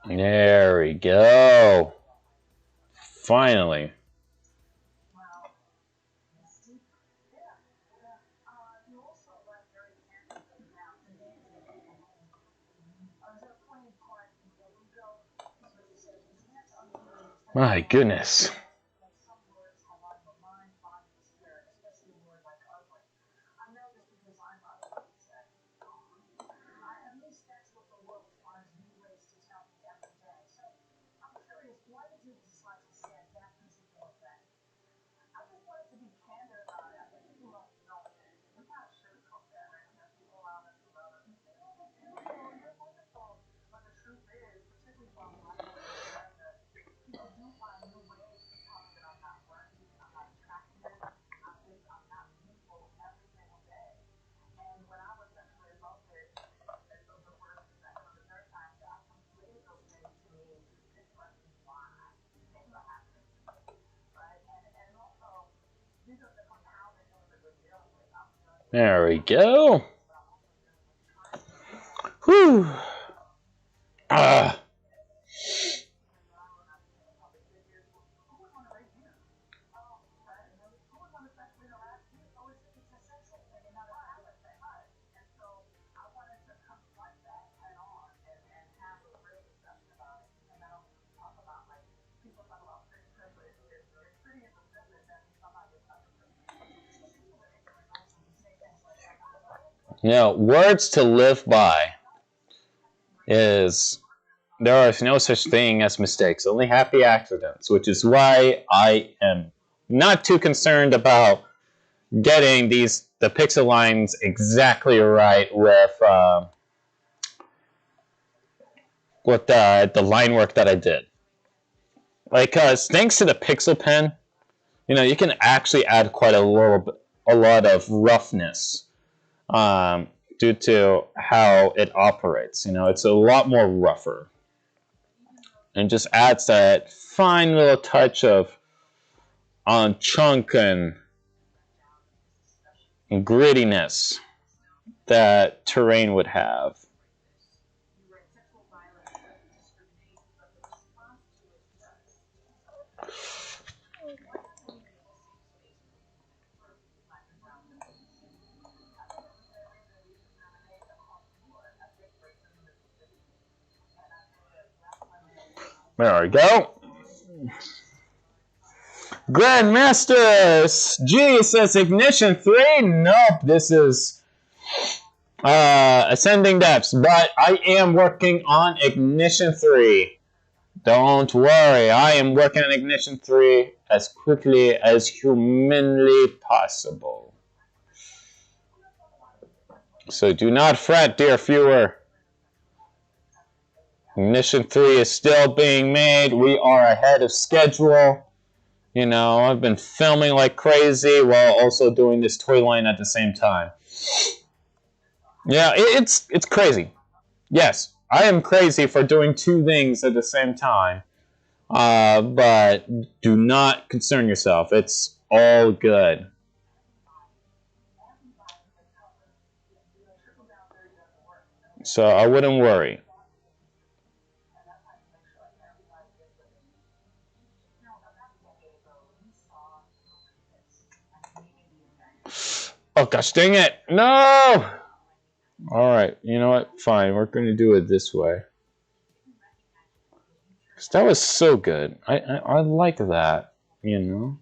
There we go. Finally. My goodness. There we go. Whew. You know, words to live by is there is no such thing as mistakes, only happy accidents, which is why I am not too concerned about getting the pixel lines exactly right with the line work that I did. Like, thanks to the pixel pen, you know, you can actually add quite a lot of roughness due to how it operates. You know, it's a lot more rougher. And just adds that fine little touch of chunk and grittiness that terrain would have. There we go. Grandmasters G says Ignition 3. Nope, this is Ascending Depths, but I am working on Ignition 3. Don't worry, I am working on Ignition 3 as quickly as humanly possible. So do not fret, dear viewer. Ignition 3 is still being made. We are ahead of schedule. You know, I've been filming like crazy while also doing this toy line at the same time. Yeah, it's crazy. Yes, I am crazy for doing two things at the same time. But do not concern yourself. It's all good. So I wouldn't worry. Oh gosh dang it! No! Alright, you know what? Fine, we're going to do it this way. Because that was so good. I like that, you know?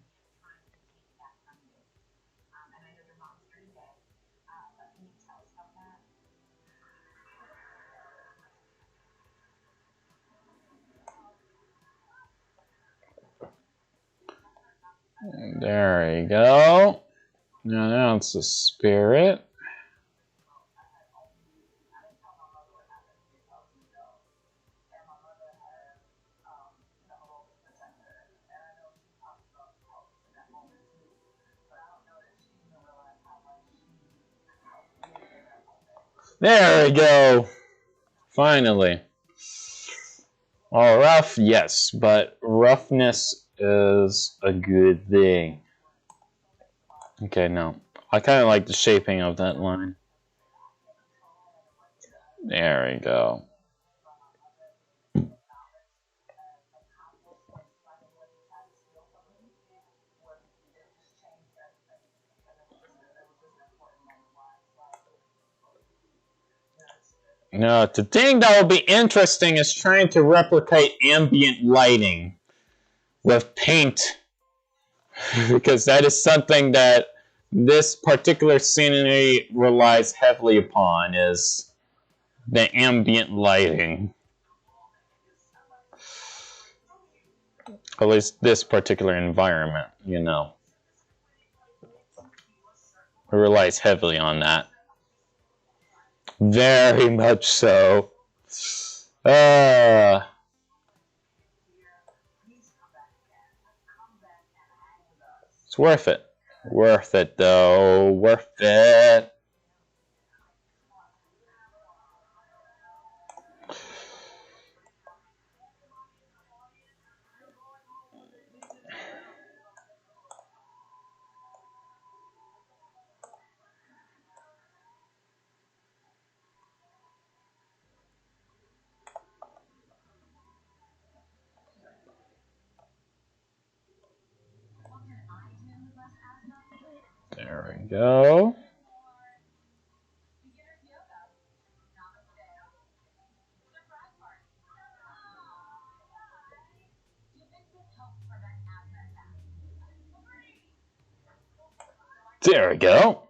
There you go. Now it's the spirit. There we go. Finally. All rough, yes, but roughness is a good thing. Okay, no. I kind of like the shaping of that line. There we go. Now, the thing that will be interesting is trying to replicate ambient lighting with paint. Because that is something that this particular scenery relies heavily upon, is the ambient lighting. At least this particular environment, you know. It relies heavily on that. Very much so. It's worth it. Worth it, though. Worth it. There we go. There we go.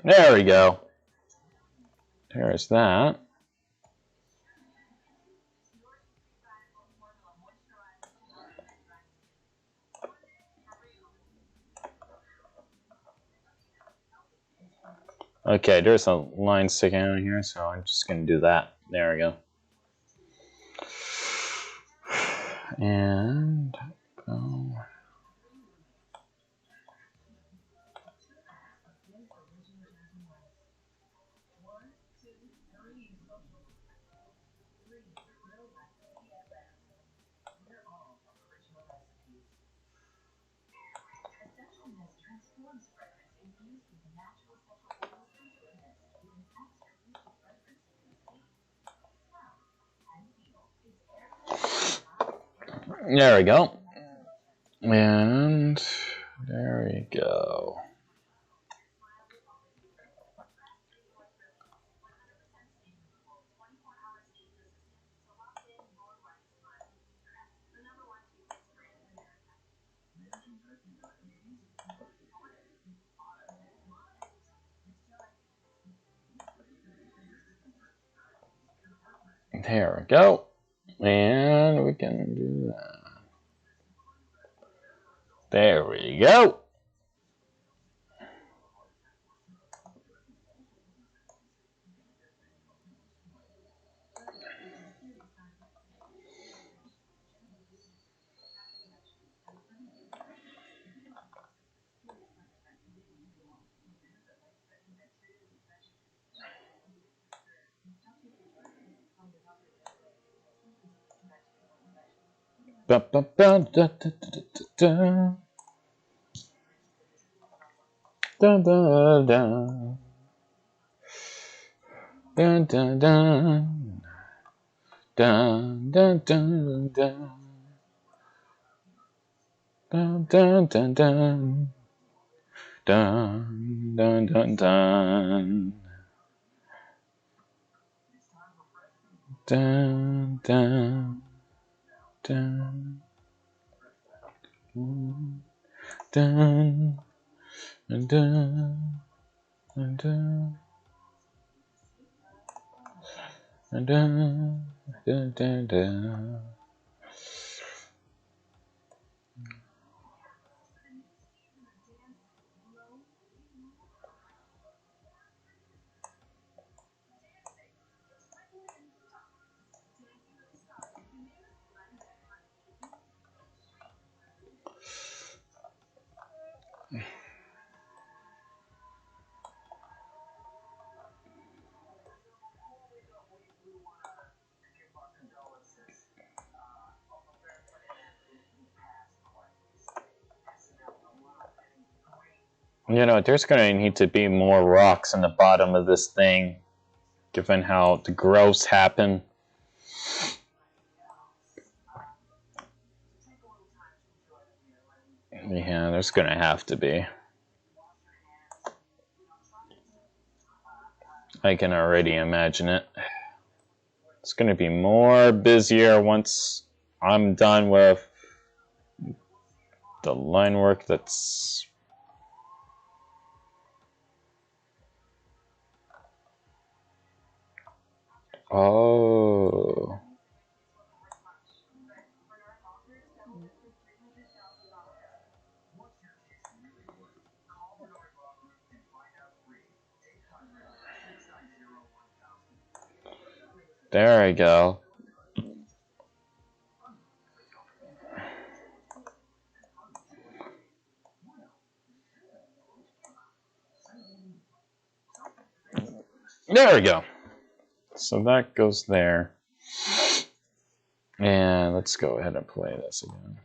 There we go. There's that. Okay, there's a line sticking out here, so I'm just going to do that. There we go. And go. There we go. And there we go. There we go. And we can do that. There we go. Ba, ba, ba, da, da, da, da, da, da, da. Dun, dun, dun. Dun, dun, dun, dun. Dun, dun, dun, dun. Dun, dun, dun, dun. Dun, dun, dun. Dun, dun, dun, dun, dun. Dun, dun, dun, dun. You know, there's going to need to be more rocks in the bottom of this thing, given how the growths happen. Yeah, there's going to have to be. I can already imagine it. It's going to be more busier once I'm done with the line work that's... Oh. There we go. There we go. So that goes there. And let's go ahead and play this again.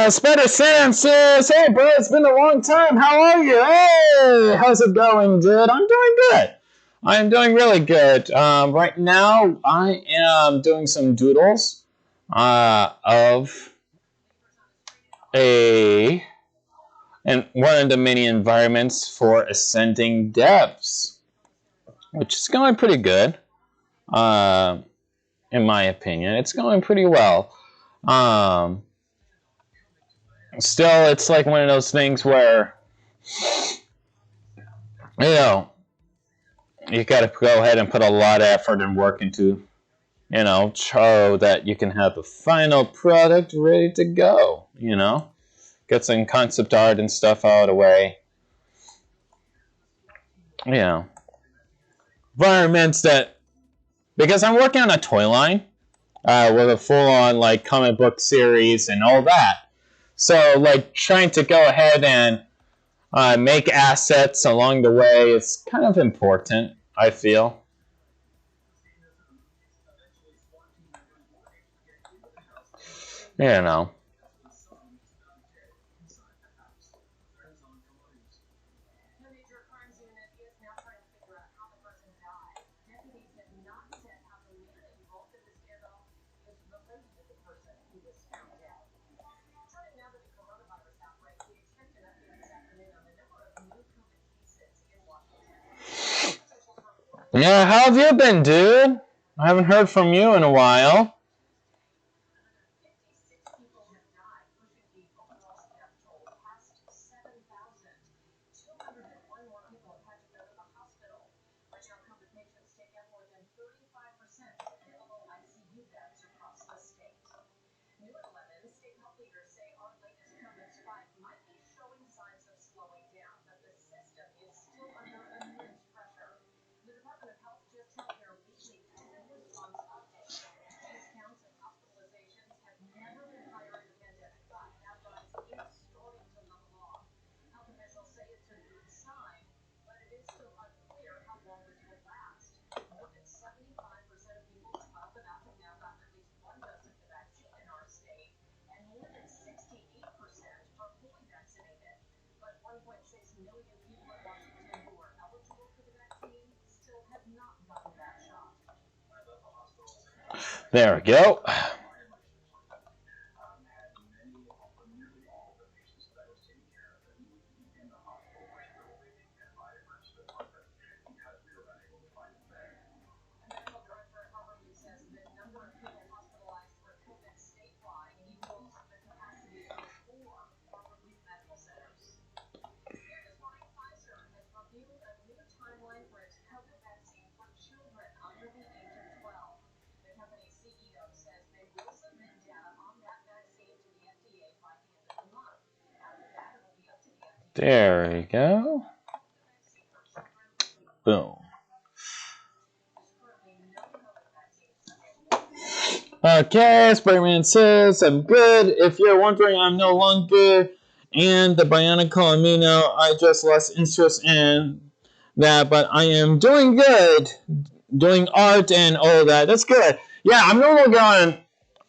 Spider Sam says, "Hey, bro, it's been a long time. How are you? Hey, how's it going, dude? I'm doing good. I'm doing really good. Right now, I am doing some doodles of and one of the many environments for ascending devs, which is going pretty good. In my opinion, it's going pretty well. Still, it's like one of those things where, you know, you got to go ahead and put a lot of effort and work into, you know, show that you can have a final product ready to go, you know. Get some concept art and stuff out of the way. You know, environments that, because I'm working on a toy line with a full-on like comic book series and all that. So like trying to go ahead and make assets along the way is kind of important, I feel. You know. Yeah, how have you been, dude? I haven't heard from you in a while. There we go. There we go. Boom. Okay, Spider-Man says, I'm good. If you're wondering, I'm no longer in the Bionicle Amino. I just lost interest in that, but I am doing good. Doing art and all of that. That's good. Yeah, I'm no longer on...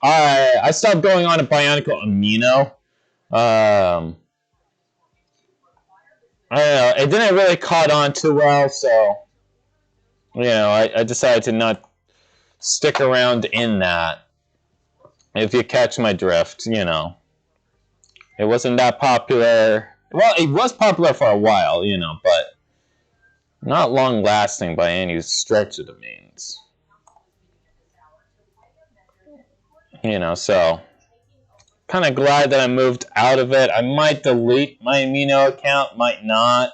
I stopped going on a Bionicle Amino. I don't know, it didn't really caught on too well, so, you know, I decided to not stick around in that. If you catch my drift, you know. It wasn't that popular. Well, it was popular for a while, you know, but not long-lasting by any stretch of the means. You know, so... kind of glad that I moved out of it. I might delete my Amino account, might not.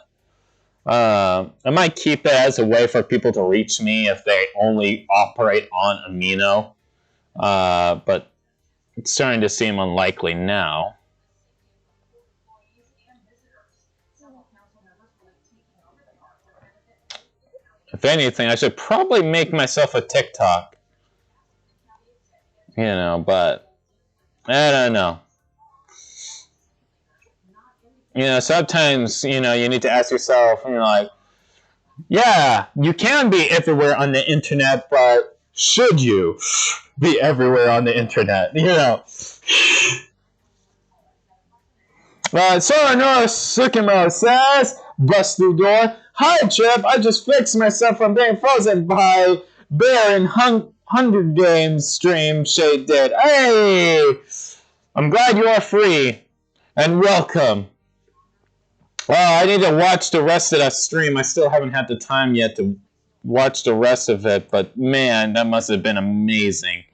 I might keep it as a way for people to reach me if they only operate on Amino. But it's starting to seem unlikely now. If anything, I should probably make myself a TikTok. You know, but... I don't know. You know, sometimes, you know, you need to ask yourself, you know, like, yeah, you can be everywhere on the internet, but should you be everywhere on the internet? You know. Sora Norris Sukimo says, bust through door. Hi, Chip. I just fixed myself from being frozen by Bear in Hunger Games stream Shade did. Hey! I'm glad you are free. and welcome. Well, I need to watch the rest of that stream. I still haven't had the time yet to watch the rest of it, but man, that must have been amazing.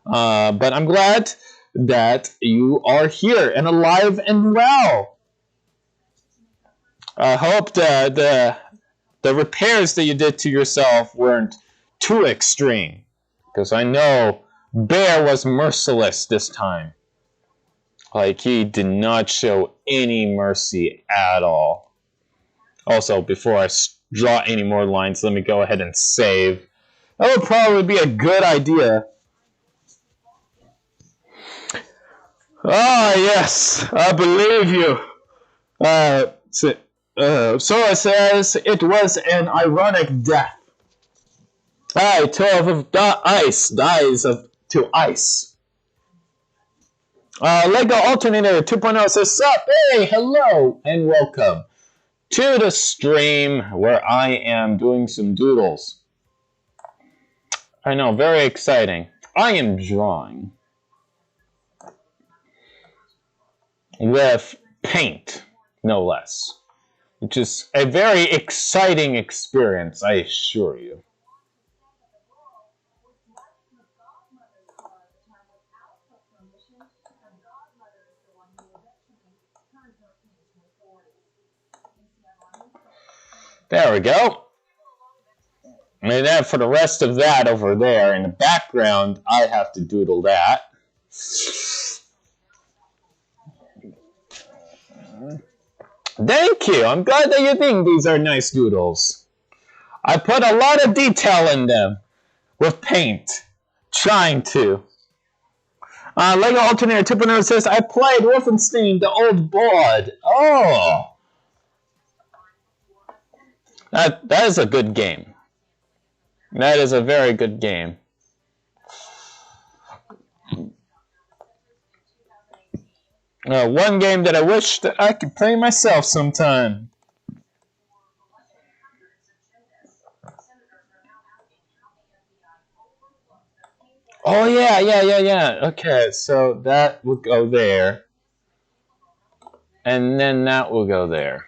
But I'm glad that you are here and alive and well. I hope the repairs that you did to yourself weren't too extreme, because I know Bear was merciless this time. Like, he did not show any mercy at all. Also, before I draw any more lines, let me go ahead and save. That would probably be a good idea. Ah, yes, I believe you. Sora says it was an ironic death. 12 of ice dies to ice. Lego Alternator 2.0 says, sup, hey, hello, and welcome to the stream where I am doing some doodles. I know, very exciting. I am drawing with paint, no less, which is a very exciting experience, I assure you. There we go. And then for the rest of that over there in the background, I have to doodle that. Thank you. I'm glad that you think these are nice doodles. I put a lot of detail in them with paint. Trying to. Lego Alternator 2.0 says, I played Wolfenstein, the old board. Oh. That is a good game. That is a very good game. One game that I wish that I could play myself sometime. Oh, yeah. Okay, so that would go there. And then that will go there.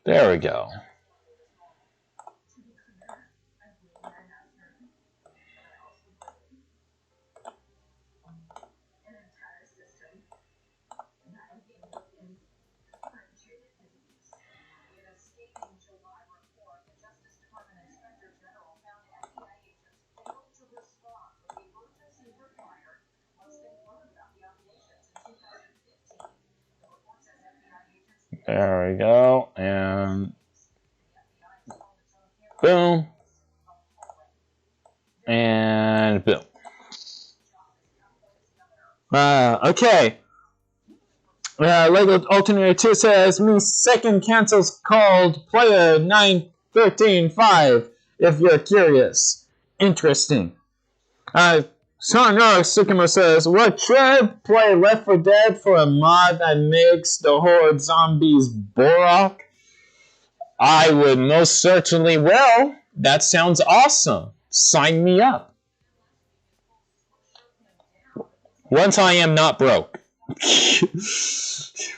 There we go. There we go, and boom, and boom. Okay. Lego Alternator 2 says, me second cancels called player 9135 if you're curious. Interesting. Sonora Sukimo says, what should play Left 4 Dead for a mod that makes the horde zombies Borak? I would most certainly will. That sounds awesome. Sign me up. Once I am not broke.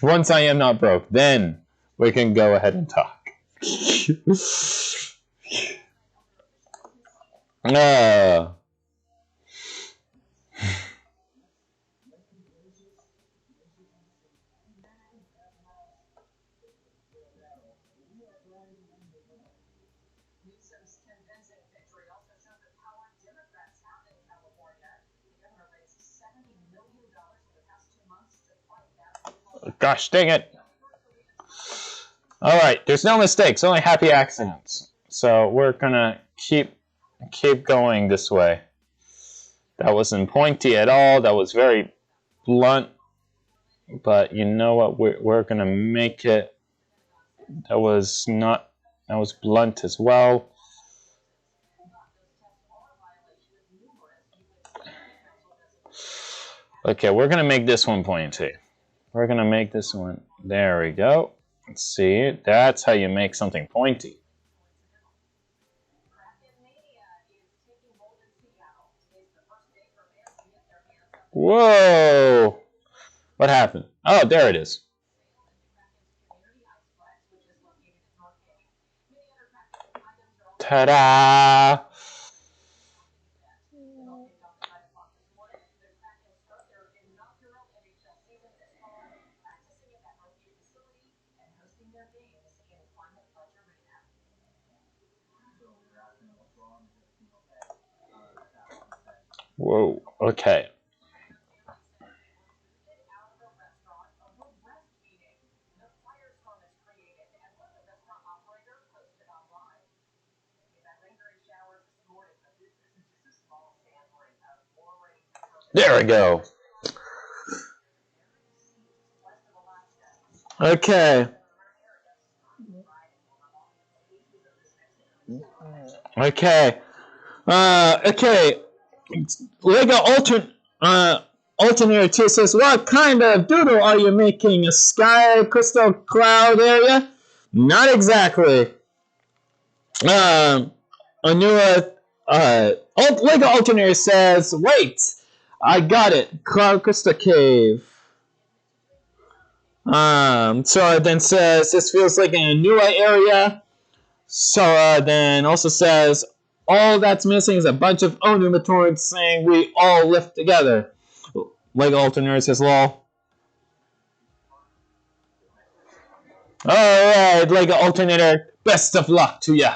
Once I am not broke, then we can go ahead and talk. Gosh dang it. Alright, there's no mistakes, only happy accidents. So we're gonna keep going this way. That wasn't pointy at all, that was very blunt. But you know what, we're gonna make it. That was blunt as well. Okay, we're gonna make this one pointy. We're going to make this one. There we go. Let's see. That's how you make something pointy. Whoa. What happened? Oh, there it is. Ta-da! Whoa, okay. There we go. Okay. Okay. Okay. Lego Alternator 2 says, what kind of doodle are you making? A sky crystal cloud area? Not exactly. A newer Lego Alternator says, wait, I got it. Cloud Crystal Cave. So it then says, this feels like a newer area. So then also says, all that's missing is a bunch of Onumators saying we all live together. Lego Alternator says, lol. Alright, Lego Alternator, best of luck to ya.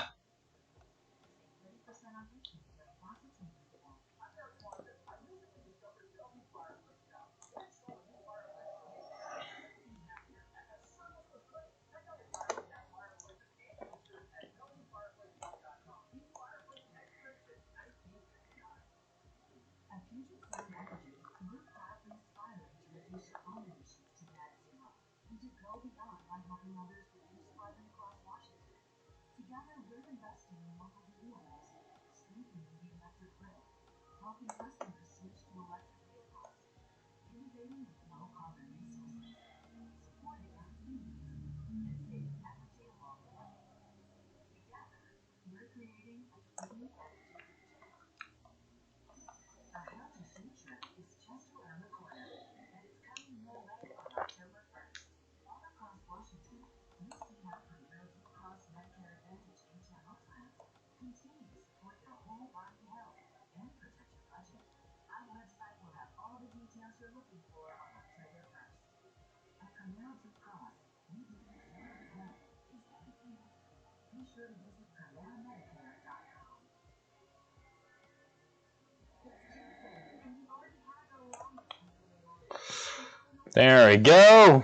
There we go.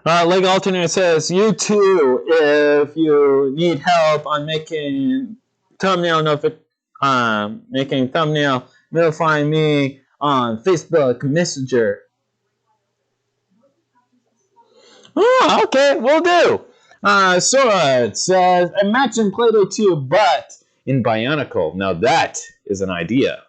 Lego Alternator says, you too, if you need help on making making thumbnail, notify me on Facebook Messenger. Oh, okay, we'll do. Sora it says, imagine Play-Doh 2, but in Bionicle. Now that is an idea.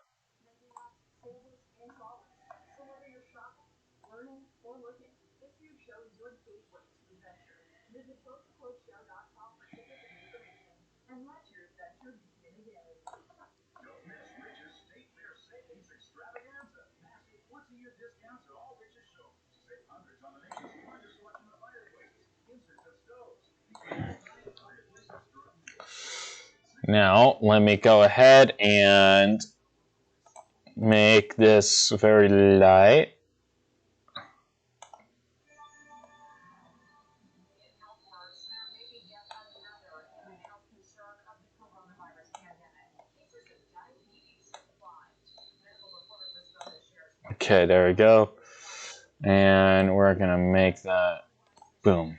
Now, let me go ahead and make this very light. Okay, there we go. And we're going to make that, boom,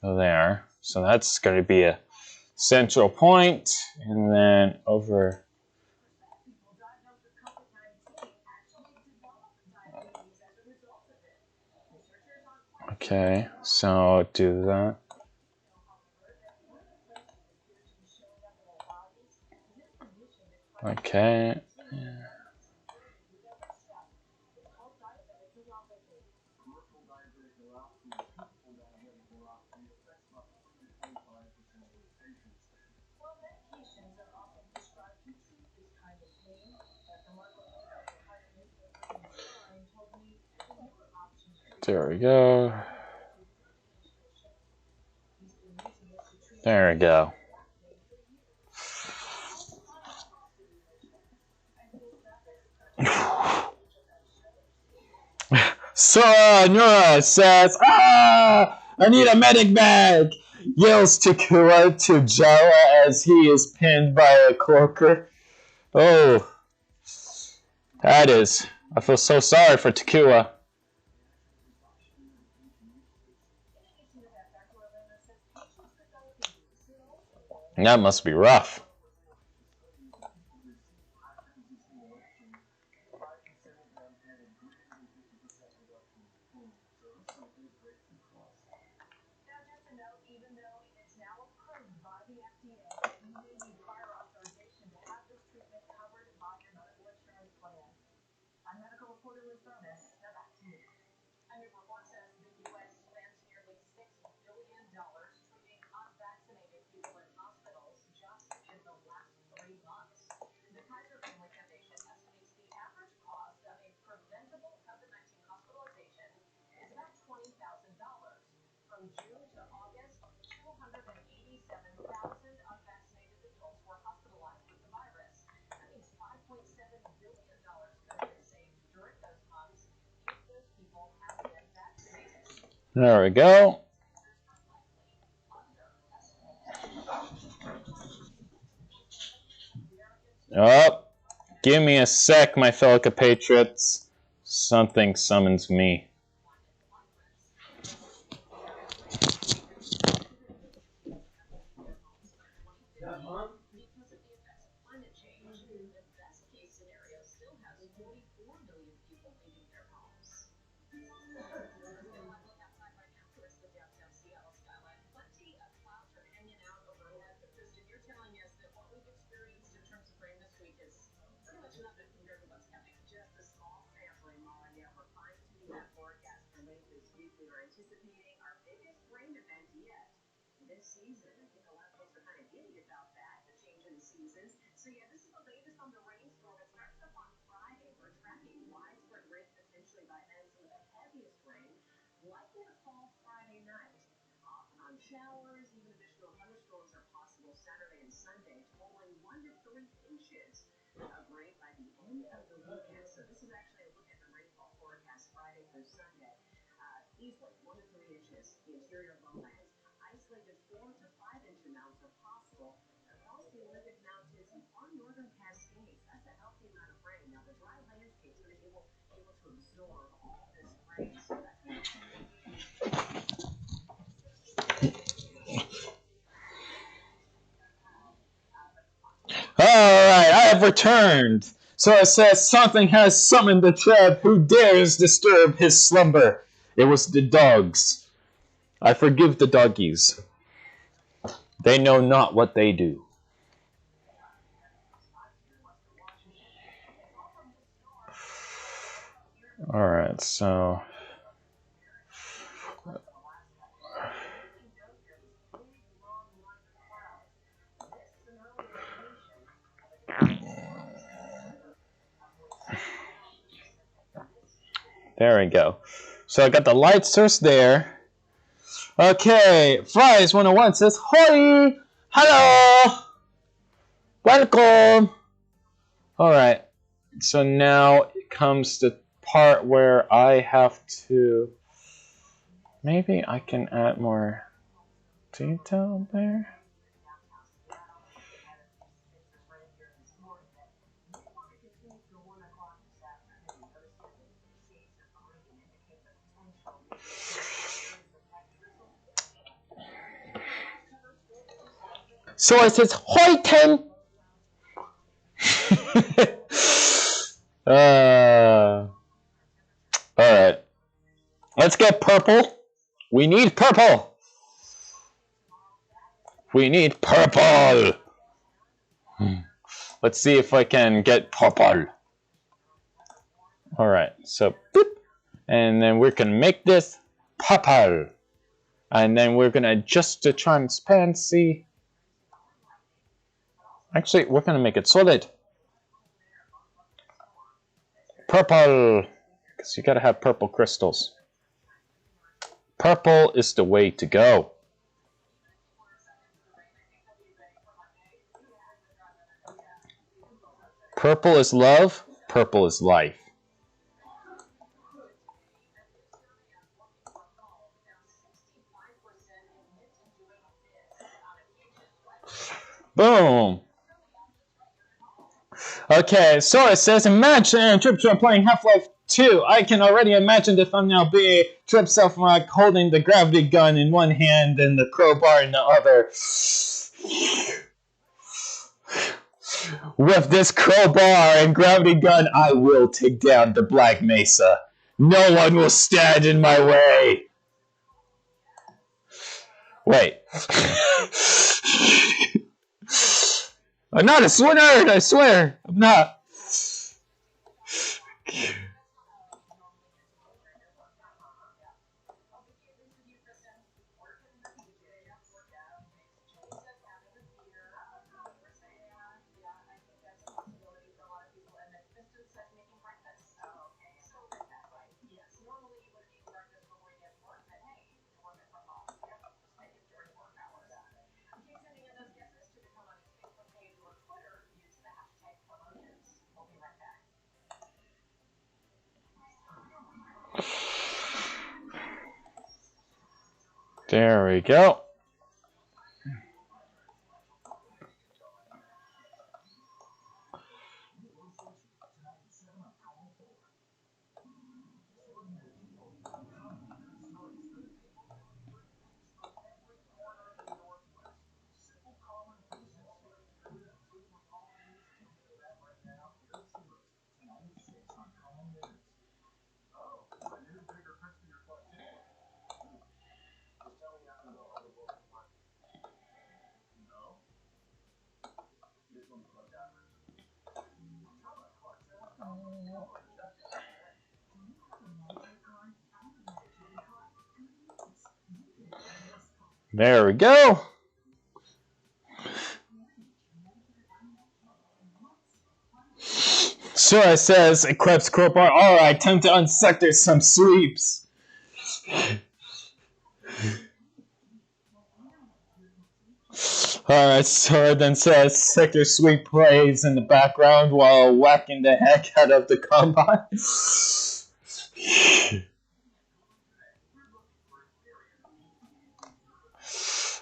there. So that's going to be a central point, and then over. Okay, so do that. Okay. There we go. There we go. Sora Nura says, "Ah! I need a medic bag!" Yells Takua to Jawa as he is pinned by a cloaker. Oh, that is. I feel so sorry for Takua. That must be rough. There we go. Oh, give me a sec, my fellow compatriots. Something summons me. Alright, I have returned. So it says something has summoned the chap who dares disturb his slumber. It was the dogs. I forgive the doggies. They know not what they do. Alright, so... There we go. So I got the light source there. Okay, Fries 101 says, "Hoi! Hello! Welcome!" Alright, so now it comes the part where I have to... Maybe I can add more detail there. So it says, "Hoi Ten!" Alright. Let's get purple. We need purple. We need purple. Let's see if I can get purple. Alright, so boop. And then we're going to make this purple. And then we're going to adjust the transparency. Actually, we're going to make it solid. Purple. Because you got to have purple crystals. Purple is the way to go. Purple is love. Purple is life. Boom. Okay, so it says, imagine Trip playing Half-Life 2. I can already imagine the thumbnail being Trip self-rock holding the gravity gun in one hand and the crowbar in the other. With this crowbar and gravity gun, I will take down the Black Mesa. No one will stand in my way. Wait. I'm not a swinner, I swear. I'm not. There we go. There we go. So it says, equips crowbar. Alright, time to unsector some sweeps. Alright, so it then says sector sweep plays in the background while whacking the heck out of the combine.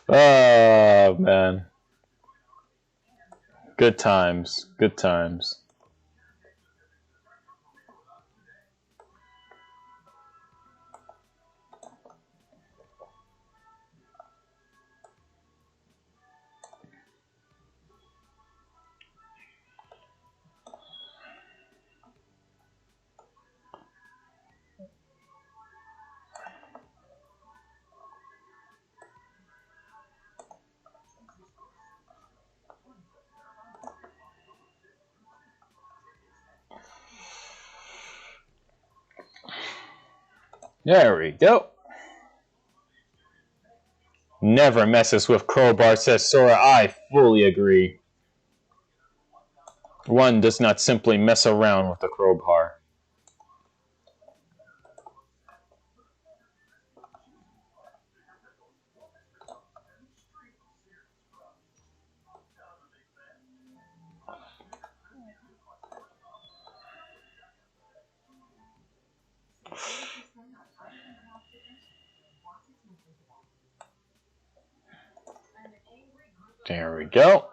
Oh, man. Good times. Good times. There we go. Never messes with crowbar, says Sora. I fully agree. One does not simply mess around with the crowbar. There we go.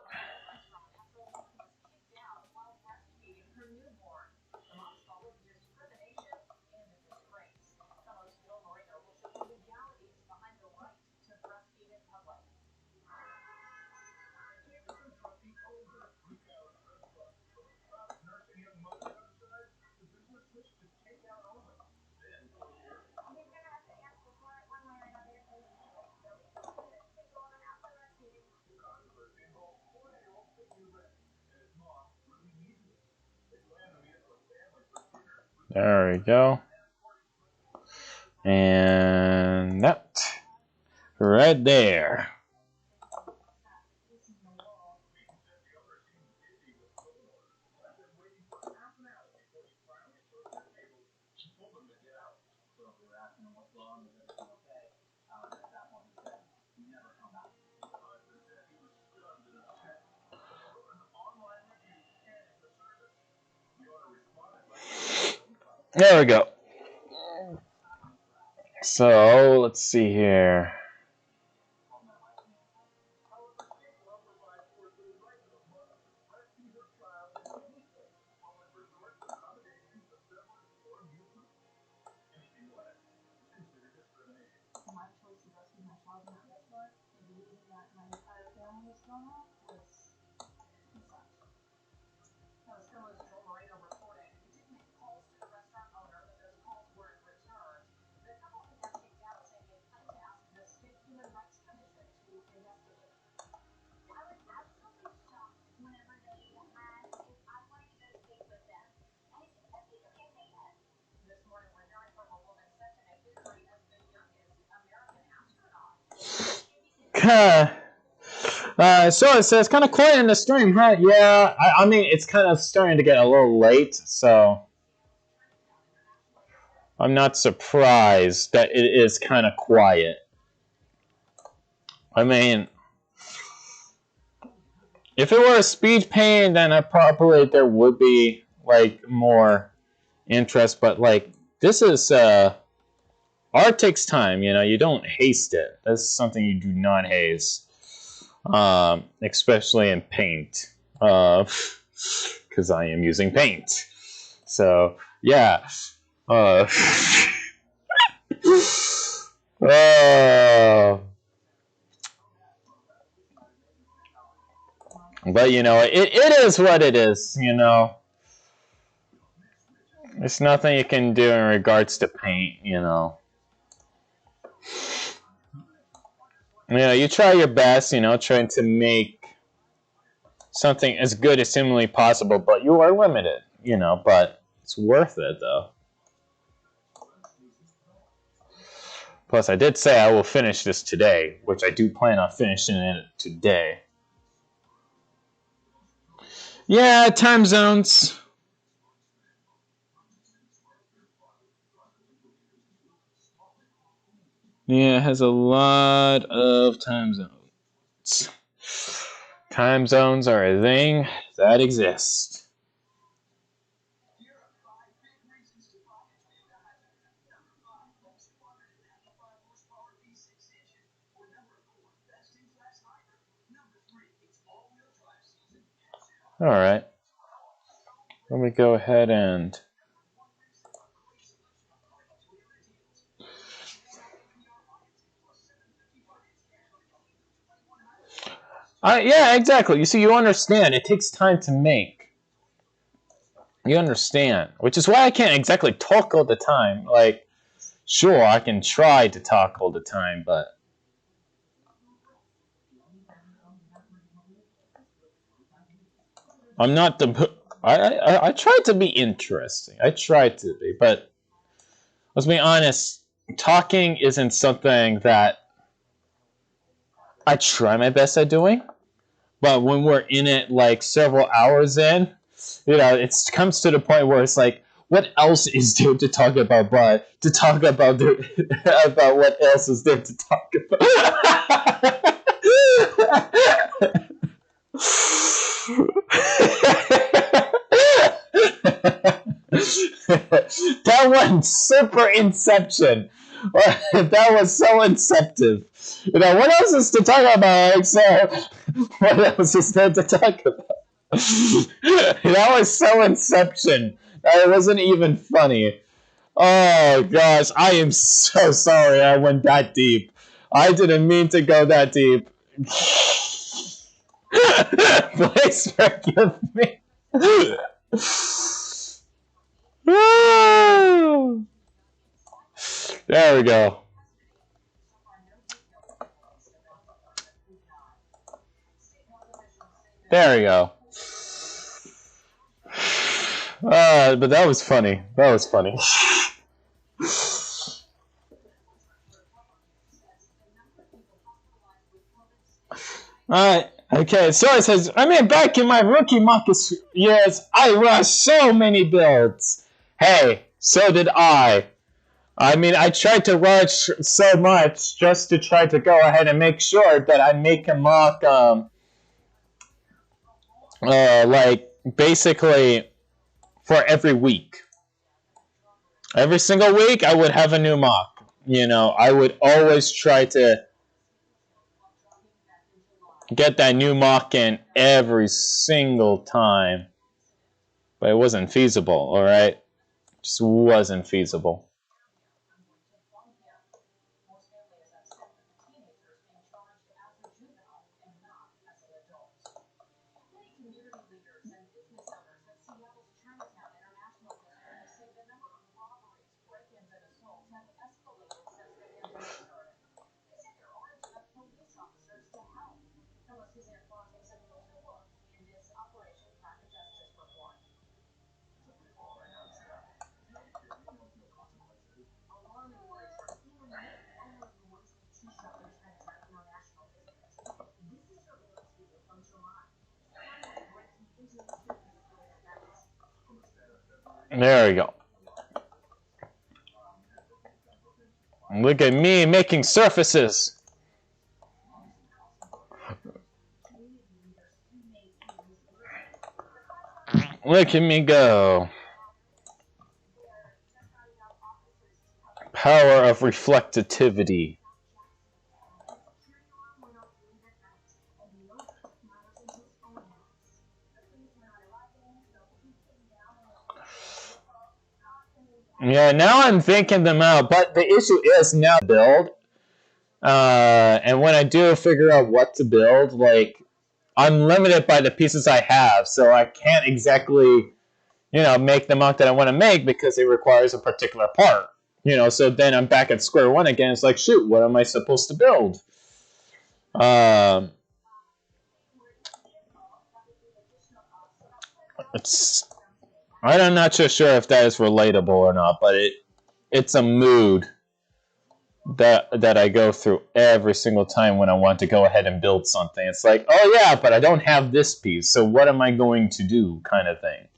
There we go. And that right there. There we go. So let's see here. So it says kind of quiet in the stream, huh? Yeah, I mean, it's kind of starting to get a little late, so I'm not surprised that it is kind of quiet. I mean, if it were a speed paint, then probably there would be, like, more interest, but, like, this is, art takes time, you know, you don't haste it. That's something you do not haste. Especially in paint, because I am using paint. So yeah, but you know, it is what it is. You know, there's nothing you can do in regards to paint. You know. You know, you try your best, you know, trying to make something as good as humanly possible, but you are limited, you know, but it's worth it, though. Plus, I did say I will finish this today, which I do plan on finishing it today. Yeah, time zones. Yeah, it has a lot of time zones. Time zones are a thing that exists. All right. Let me go ahead and... yeah, exactly. You see, you understand. It takes time to make. You understand. Which is why I can't exactly talk all the time. Like, sure, I can try to talk all the time, but... I'm not the... I try to be interesting. I try to be, but... Let's be honest. Talking isn't something that I try my best at doing. But when we're in it, like, several hours in, you know, it comes to the point where it's like, what else is there to talk about but to talk about about what else is there to talk about? That one super Inception. That was so inceptive. You know, what else is to talk about except what else is there to talk about? That was so Inception. That wasn't even funny. Oh gosh, I am so sorry I went that deep. I didn't mean to go that deep. Please forgive me. There we go. There we go. But that was funny. That was funny. Alright, okay, so it says, I mean, back in my rookie Marcus years, I rushed so many builds. Hey, so did I. I mean, I tried to rush so much just to try to go ahead and make sure that I make a mock, like, basically for every week. Every single week, I would have a new mock. You know, I would always try to get that new mock in every single time. But it wasn't feasible, alright? Just wasn't feasible. There we go. Look at me making surfaces. Look at me go. Power of reflectivity. Yeah, now I'm thinking them out, but the issue is now build. And when I do figure out what to build, like, I'm limited by the pieces I have, so I can't exactly, you know, make the mock that I want to make because it requires a particular part. You know, so then I'm back at square one again. It's like, shoot, what am I supposed to build? I'm not so sure if that is relatable or not, but it's a mood that I go through every single time when I want to go ahead and build something. It's like, oh yeah, but I don't have this piece, so what am I going to do, kind of thing.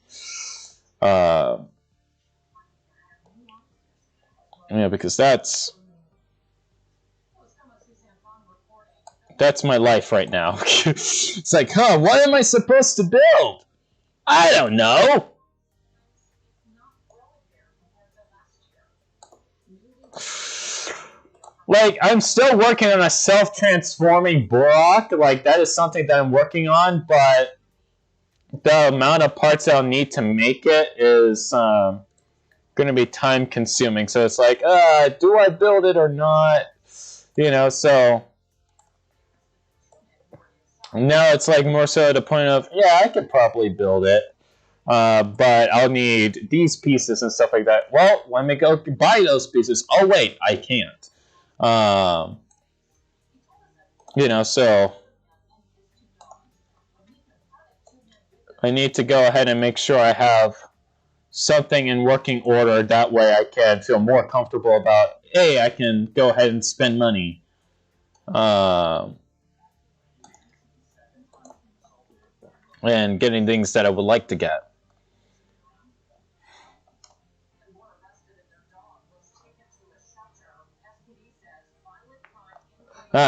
Yeah, because that's my life right now. It's like, huh, what am I supposed to build? I don't know. Like, I'm still working on a self-transforming block. Like, that is something that I'm working on, but the amount of parts I'll need to make it is going to be time-consuming. So it's like, do I build it or not? You know, so now it's like more so at the point of, yeah, I could probably build it. But I'll need these pieces and stuff like that. Well, let me go buy those pieces. Oh, wait, I can't. You know, so I need to go ahead and make sure I have something in working order. That way I can feel more comfortable about, hey, I can go ahead and spend money. And getting things that I would like to get.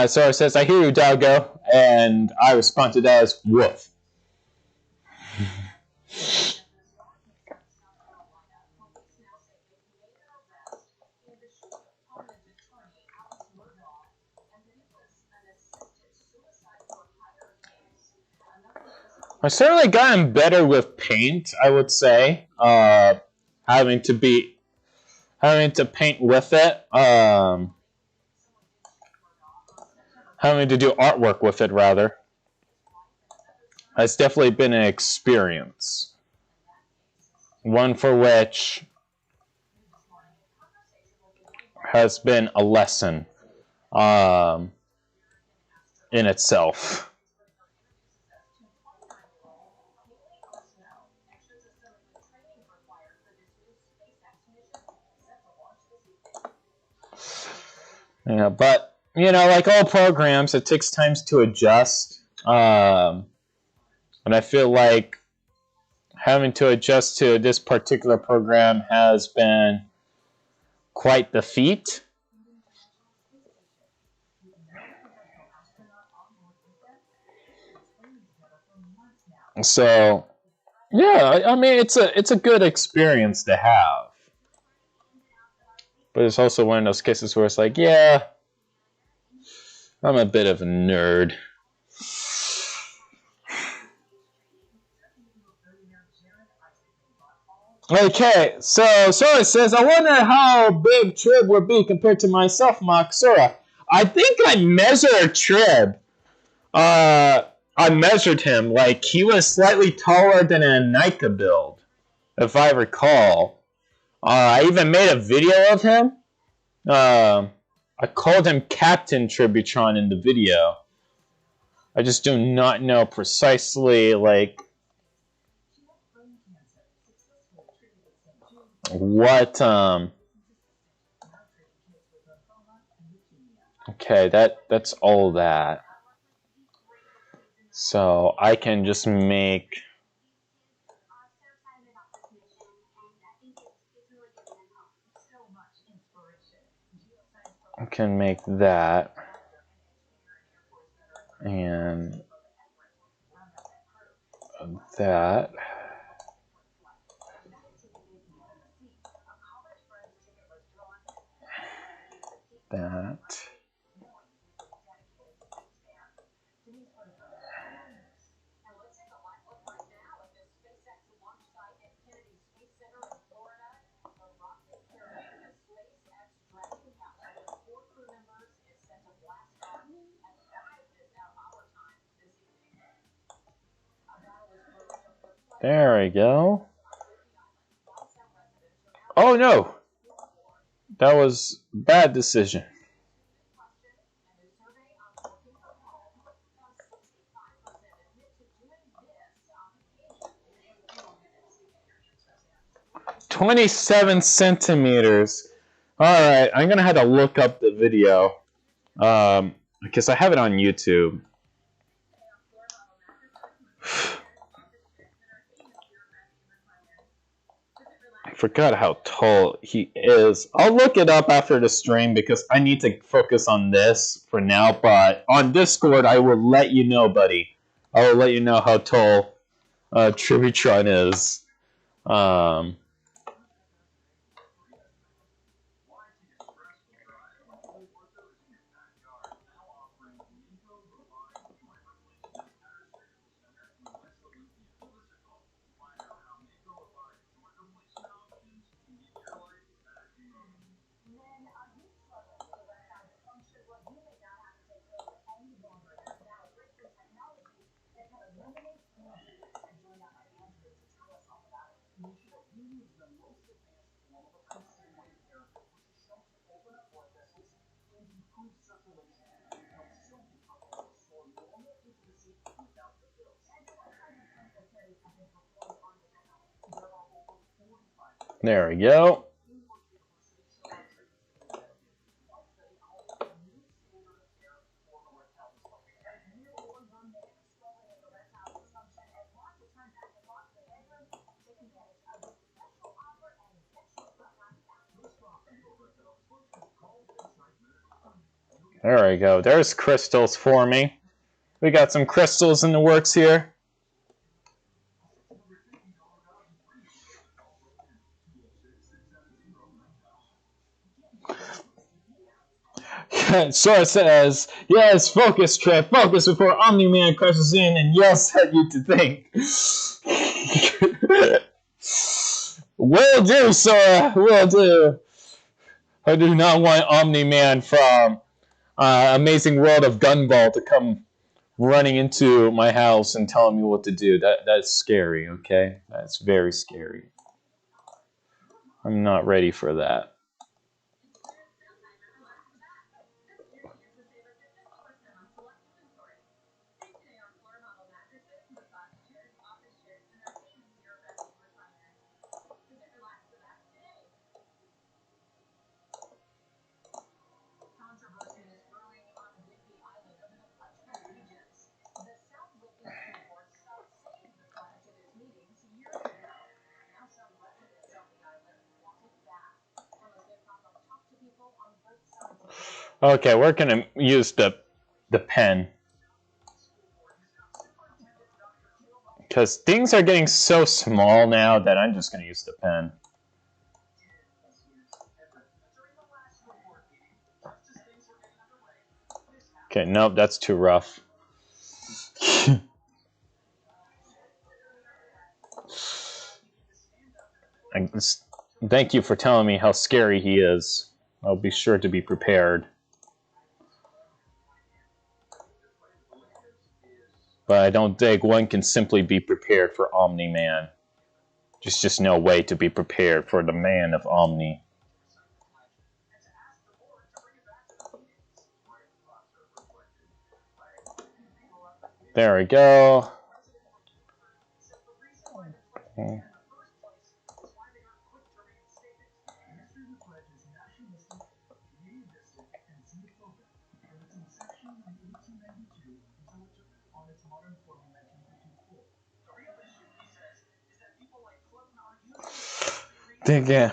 So it says, I hear you, doggo. And I respond to that as, woof. I've certainly gotten better with paint, I would say. Having to paint with it. Having to do artwork with it, rather. It's definitely been an experience. One for which has been a lesson in itself. Yeah, but, you know, like all programs, it takes time to adjust. And I feel like having to adjust to this particular program has been quite the feat. So, yeah, I mean, it's a good experience to have. But it's also one of those cases where it's like, yeah, I'm a bit of a nerd. Okay, so Sora says, I wonder how big Trib would be compared to myself, Mock Sora. I think I measured Trib. I measured him. Like, he was slightly taller than a Nika build, if I recall. I even made a video of him. I called him Captain Tributron in the video. I just do not know precisely, like, what, okay, that's all that. So I can just make, I can make that, and that, that. There we go. Oh no! That was a bad decision. "27 centimeters." Alright, I'm gonna have to look up the video. Because I have it on YouTube. I forgot how tall he is. I'll look it up after the stream because I need to focus on this for now. But on Discord, I will let you know, buddy. I will let you know how tall Tributron is. There we go. There we go. There's crystals for me. We got some crystals in the works here. Sora says, yes, focus, Trev. Focus before Omni-Man crashes in and yells at you to think. Will do, Sora. Will do. I do not want Omni-Man from Amazing World of Gumball to come running into my house and telling me what to do. That's scary, okay? That's very scary. I'm not ready for that. Okay, we're gonna use the pen because things are getting so small now that I'm just gonna use the pen. Okay, nope, that's too rough. Thank you for telling me how scary he is. I'll be sure to be prepared. But I don't think one can simply be prepared for Omni-Man. There's just no way to be prepared for the man of Omni. There we go. Okay. Yeah.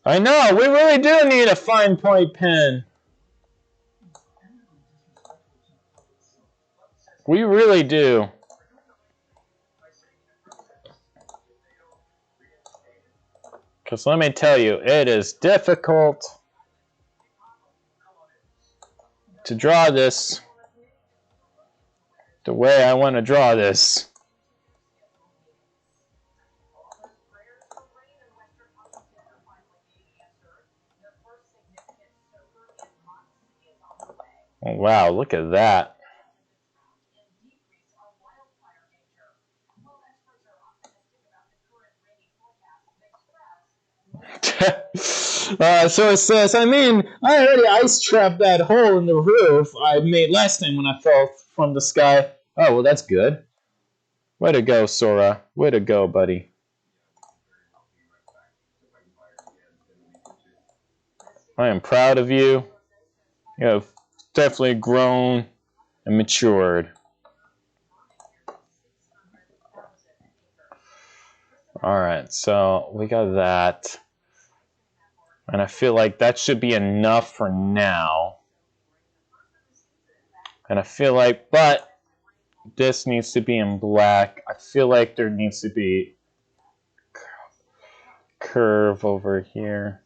I know, we really do need a fine point pen. We really do. Because let me tell you, it is difficult to draw this the way I want to draw this. Oh, wow, look at that. So it says, I mean, I already ice trapped that hole in the roof I made last time when I fell from the sky. Oh, well, that's good. Way to go, Sora. Way to go, buddy. I am proud of you. You have definitely grown and matured. Alright, so we got that. And I feel like that should be enough for now. And I feel like, but this needs to be in black. I feel like there needs to be curve over here.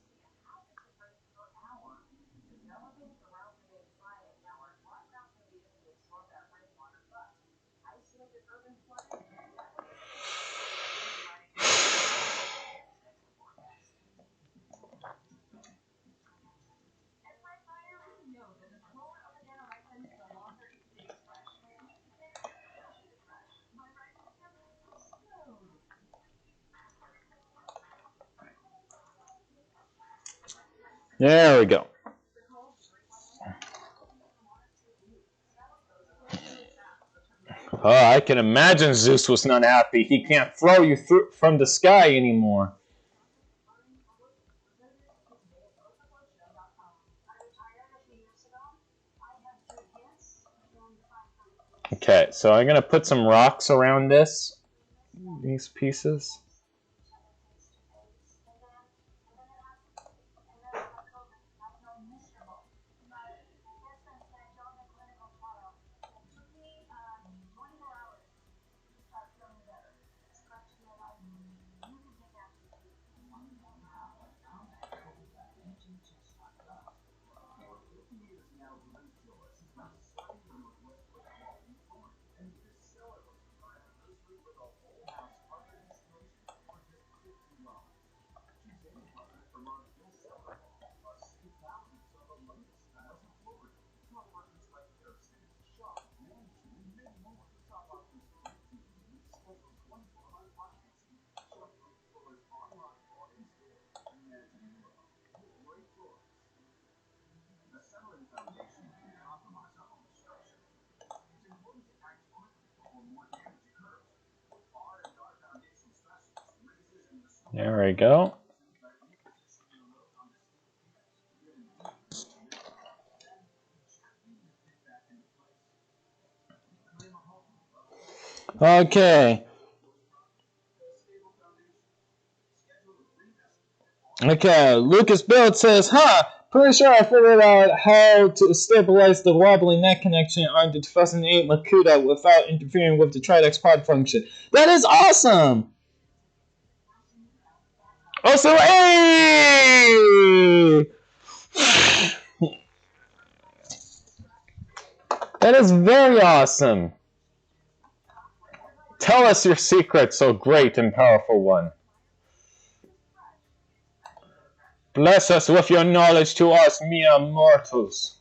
There we go. Oh, I can imagine Zeus was not happy. He can't throw you through from the sky anymore. Okay, so I'm going to put some rocks around these pieces. There we go. Okay. Okay, Lucas Build says, pretty sure I figured out how to stabilize the wobbly neck connection on the 2008 Makuta without interfering with the Tridex pod function. That is awesome! Also, hey! That is very awesome. Tell us your secret, so great and powerful one. Bless us with your knowledge to us mere mortals.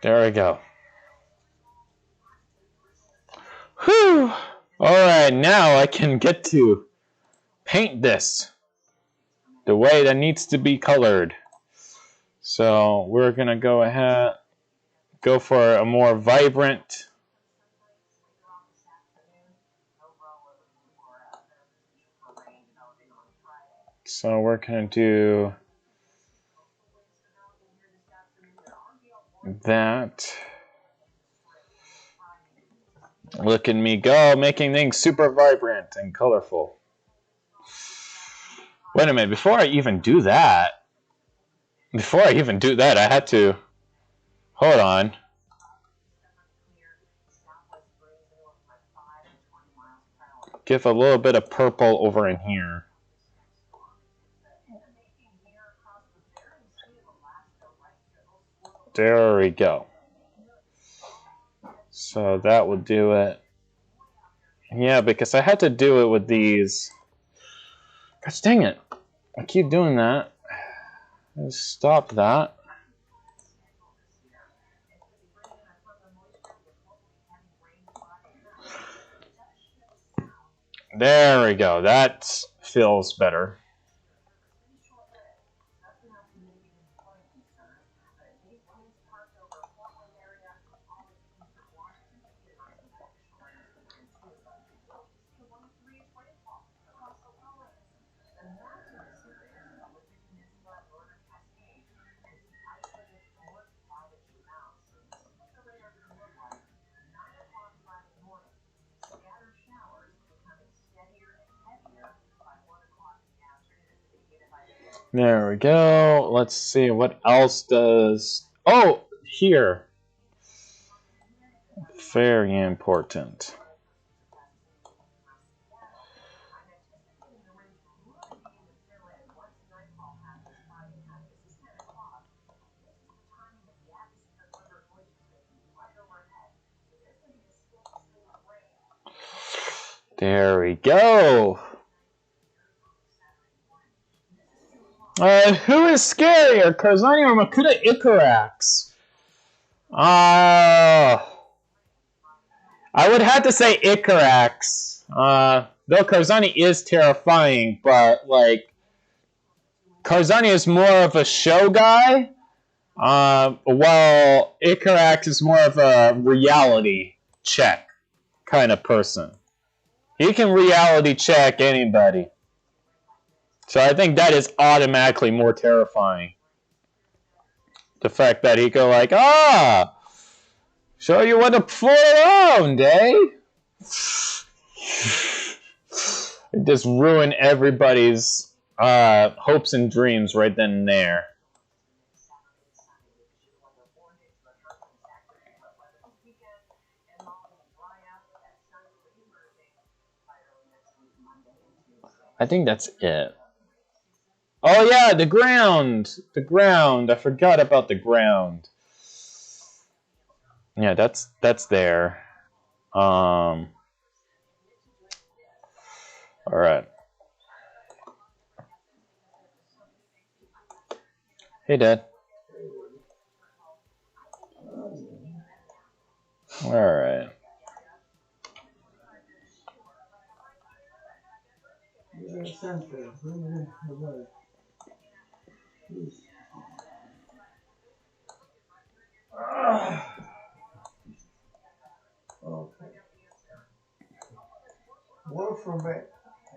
There we go. Whew! Alright, now I can get to paint this the way that needs to be colored. So we're going to go ahead, go for a more vibrant. So we're going to do that. Look at me go, making things super vibrant and colorful. Wait a minute, before I even do that, I had to, hold on. Give a little bit of purple over in here. There we go. So that will do it. Yeah, because I had to do it with these. Gosh dang it. I keep doing that. Let's stop that. There we go. That feels better. There we go. Let's see what else does. Oh, here. Very important. There we go. Who is scarier, Karzani or Makuta Icarax? I would have to say Icarax. Though Karzani is terrifying, but like Karzani is more of a show guy, while Icarax is more of a reality check kind of person. He can reality check anybody. So I think that is automatically more terrifying. The fact that he go like, show you what to fool around, eh? Just ruin everybody's hopes and dreams right then and there. I think that's it. Oh yeah, the ground! The ground. I forgot about the ground. Yeah, that's there. Alright. Hey, Dad. Alright. Okay. Work from bed,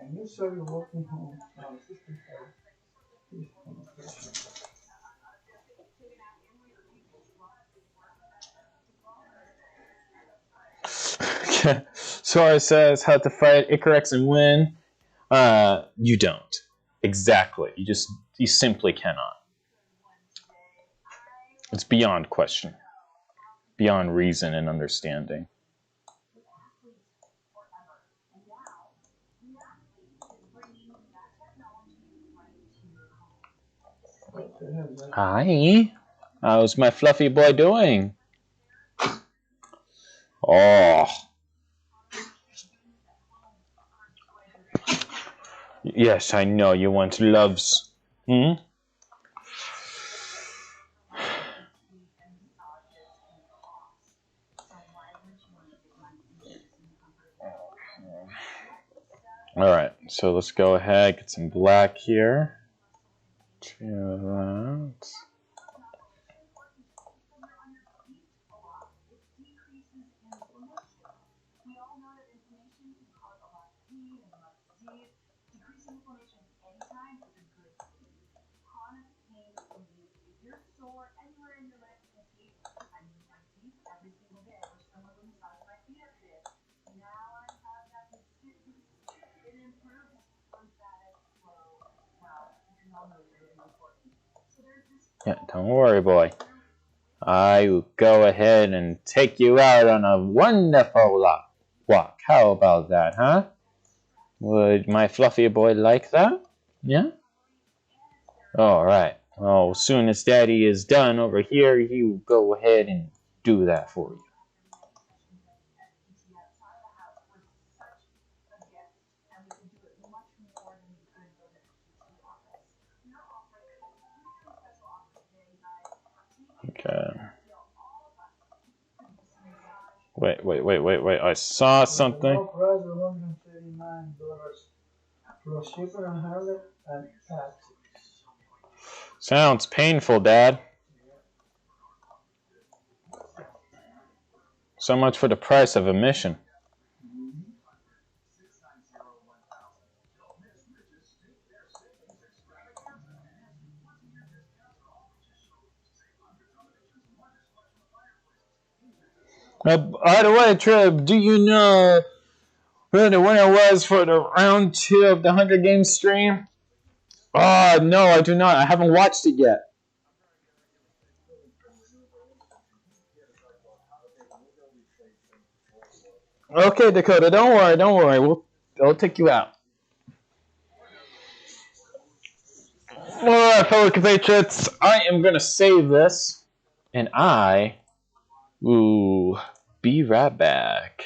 and you saw you walking home. Sora says how to fight Icarax and win. You don't. Exactly. You simply cannot. It's beyond question, beyond reason and understanding. Hi. How's my fluffy boy doing? Oh. Yes, I know you want loves. Hmm? Alright, so let's go ahead, get some black here. That. Yeah, don't worry, boy. I will go ahead and take you out on a wonderful walk. How about that, huh? Would my fluffy boy like that? Yeah? Alright. Well, as soon as Daddy is done over here, he will go ahead and do that for you. Okay. Wait. I saw something. Low price of $139 plus shipping and handling and taxes. Sounds painful, Dad. So much for the price of admission. By the way, Trib, do you know who the winner was for the round 2 of the Hunger Games stream? Oh, no, I do not. I haven't watched it yet. Okay, Dakota, don't worry. I'll take you out. Alright, fellow compatriots, I am going to save this, and I will be right back.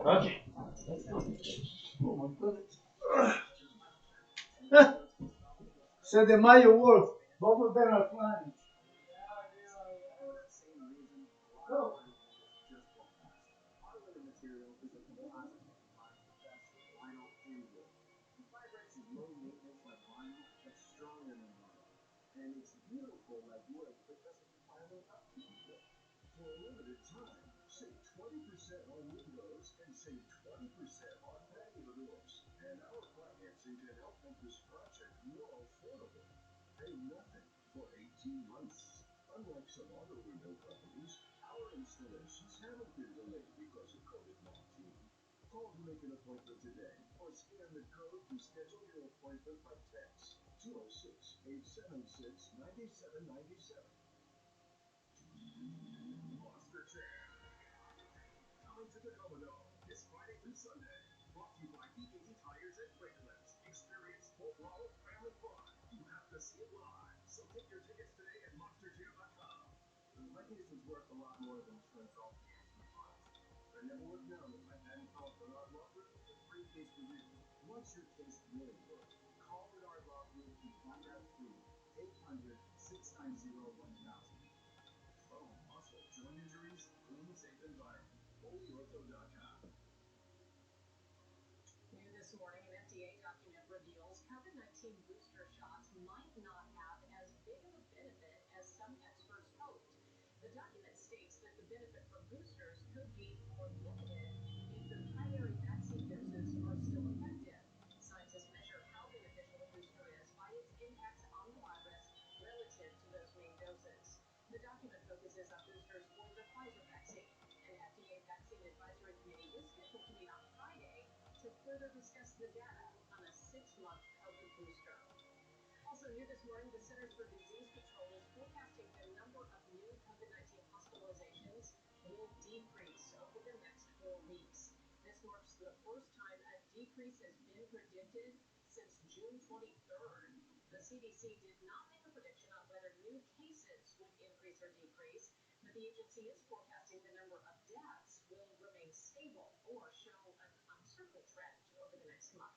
Okay. Oh my goodness. So the Mayo Wolf, both of them are flying. Oh. New this morning, an FDA document reveals COVID-19 booster shots might not have as big of a benefit as some experts hoped. The document states that the benefit from boosters could be more limited if the primary vaccine doses are still effective. Scientists measure how beneficial a booster is by its impact on the virus relative to those main doses. The document focuses on boosters for the Pfizer vaccine. An FDA Vaccine Advisory Committee is scheduled to meet on Friday to further discuss the data on a 6-month COVID booster. Also new this morning, the Centers for Disease Control is forecasting the number of new COVID-19 hospitalizations will decrease over the next 4 weeks. This marks the first time a decrease has been predicted since June 23rd. The CDC did not make a prediction on whether new cases would increase or decrease, but the agency is forecasting the number of deaths will remain stable or show an uncertain trend over the next month.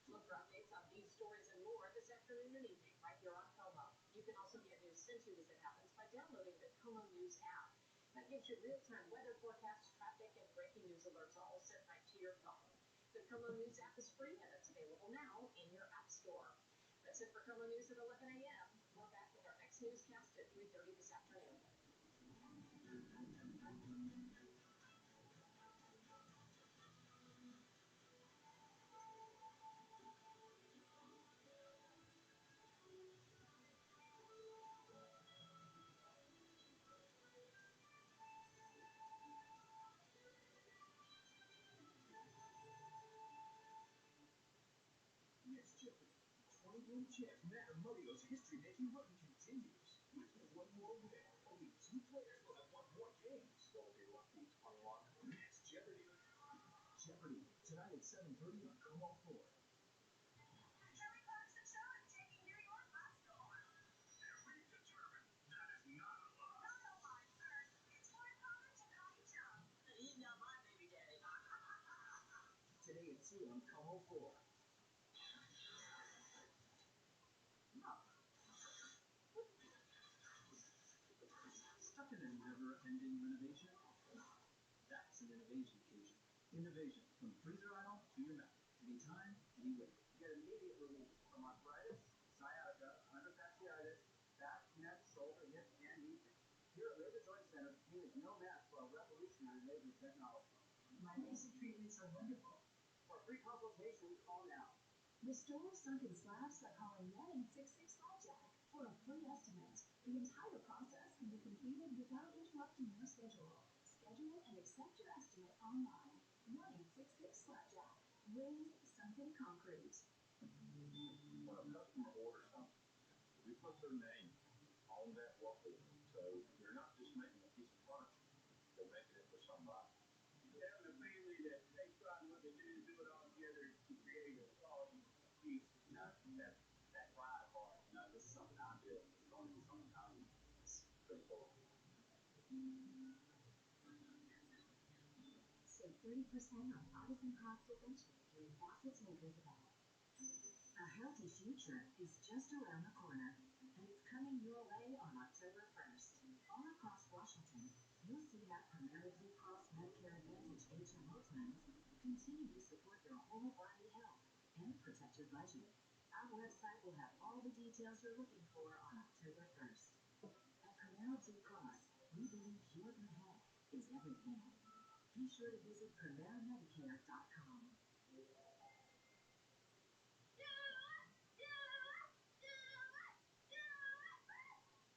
Look for updates on these stories and more this afternoon and evening right here on Como. You can also get news sent to you as it happens by downloading the Como News app. That gives you real-time weather forecasts, traffic, and breaking news alerts all sent right to your phone. The Como News app is free and it's available now in your app store. That's it for Como News at 11 a.m. We're back with our next newscast at 3:30 this afternoon. Next Jeopardy! 21 chance Matrimonial's history-making run continues. With one more win, only 2 players will have won more games. Will be lucky 21. Next Jeopardy! Jeopardy! Tonight at 7:30 on Como 4. Kelly Clarkson Show is taking New York by storm. And we've determined that is not a lie. Not a lie, sir. It's my brother tonight, Joe. He's not my baby daddy. Today at 2 on Como 4. Stuck in a never-ending renovation? That's an innovation occasion. Innovation from the freezer aisle to your mouth. Anytime, anywhere. Get immediate relief from arthritis, sciatica, under-fasciitis, back, neck, shoulder, hip, and knee pain. Here at Labor Joint Center, we make no match for our revolutionary laser technology. My laser treatments are wonderful. For a free consultation, call now. Restore sunken slabs by calling 1-866 Flapjack for a free estimate. The entire process can be completed without interrupting your schedule. Schedule and accept your estimate online. 1-866 Flapjack. Raise sunken concrete. When a customer orders something, we put their name on that waffle. So they're not just making a piece of furniture, they're making it for somebody. Having a family that takes pride in what they do it all together to create a quality piece. That pride part, this is something I built. It's going to be something I own. It's pretty cool. Save 30% on artisan crafted bench making faucets makers event. A healthy future is just around the corner, and it's coming your way on October 1st. All across Washington, you'll see how Premier Blue Cross Medicare Advantage HMO plans continue to support your whole body health and protect your budget. Our website will have all the details you're looking for on October 1st. At Premier Blue Cross, we believe your good health is everything. Be sure to visit PremierMedicare.com.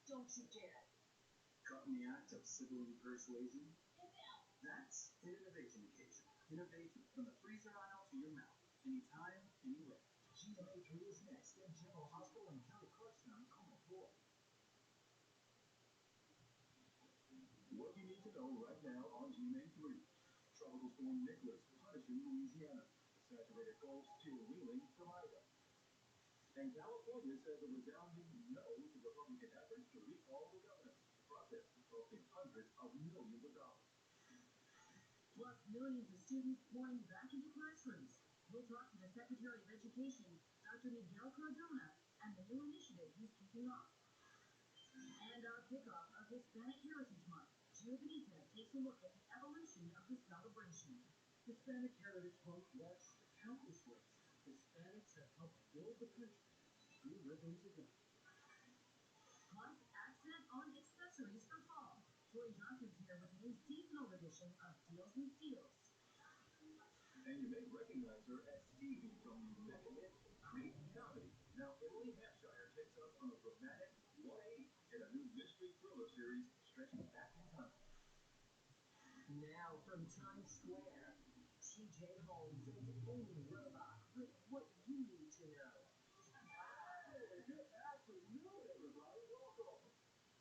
Don't you dare. Caught in the act of sibling persuasion? That's an innovation occasion. Innovation from the freezer aisle to your mouth. Anytime, anywhere. GMA3 is next at General Hospital and Kelly Clarkson on Como 4. What you need to know right now on GMA3. Tropical Storm Nicholas punishing Louisiana. The saturated Gulf still reeling from Ida. And California says a resounding no to Republican efforts to recall the governor. The protest costing hundreds of millions of dollars. Plus, millions of students pouring back into classrooms. We'll talk to the Secretary of Education, Dr. Miguel Cardona, and the new initiative he's kicking off. And our kickoff of Hispanic Heritage Month. Jubilee today takes a look at the evolution of the celebration. Hispanic Heritage Month marks countless ways Hispanics have helped build the country we live in today. Plus, accent on accessories for fall. Tori Johnson's here with today's seasonal edition of Deals and Steals. And you may recognize her as Stevie from the mega hit Creep comedy. Now, Emily Hampshire takes us on a dramatic 180 in a new mystery thriller series stretching back in time. Now from Times Square, TJ Holmes and Amy Robach with what you need to know. Hey, good afternoon, everybody. Welcome.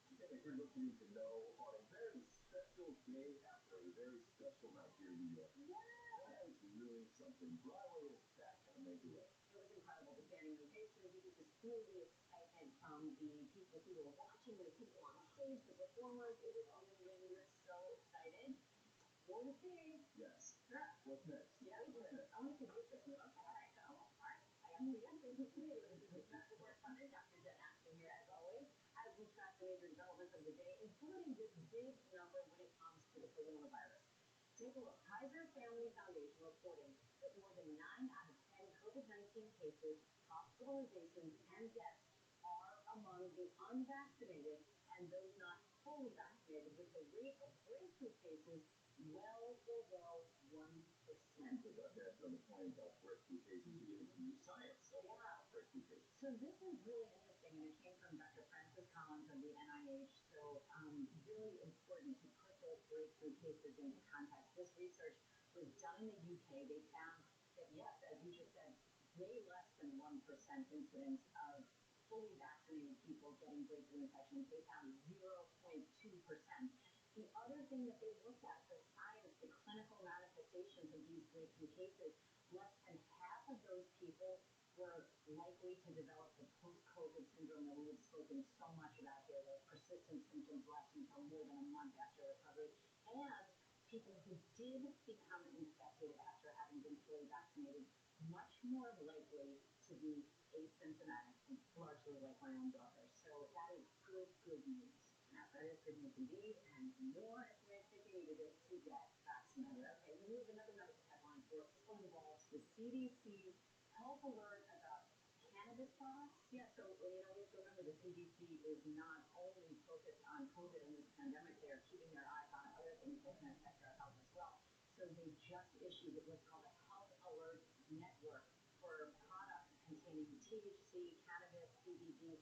Hey, here's what you need to know on a very special day after a very special night here in New York. That is really something. Broadway is back in a major way. It was incredible, the standing ovations. You could just feel the excitement from the people who were watching, the people on stage, the performers. It was amazing. We were so excited. More to see. Yes. Yeah. What's next? Yeah, we do. I want to see this with you. Okay, all right, go. All right. I got the answer. This is Dr. Correspondent Dr. Jen Ashton here, as always, as we track the major developments of the day, including this big number when it comes to the coronavirus. Take a look. Kaiser Family Foundation reporting that more than 9 out of 10 COVID-19 cases, hospitalizations, and deaths are among the unvaccinated and those not fully vaccinated, with the rate of breakthrough cases well below 1%. Because that's another point about breakthrough cases. You get into new science of breakthrough cases. So this is really interesting, and it came from Dr. Francis Collins of the NIH. So really important to put those breakthrough cases into context. This research was done in the UK. They found that, yes, as you just said, way less than 1% incidence of fully vaccinated people getting breakthrough infections. They found 0.2%. The other thing that they looked at, the science, the clinical manifestations of these breakthrough cases, less than half of those people were likely to develop the post-COVID syndrome that we have spoken so much about here, those persistent symptoms lasting for more than a month after recovery, and people who did become infected after having been fully vaccinated, much more likely to be asymptomatic, largely like my own daughter. So that is good news. Now, that is good news indeed, and more information if you needed it to get vaccinated. Okay, we have another medical headline for us. This one involves the CDC's health alert about cannabis products. Yeah, so we have to remember the CDC is not only focused on COVID and this pandemic, they are keeping their eyes on other things that can affect our health as well. So they just issued what's called a health alert network for products containing THC, cannabis, CBD,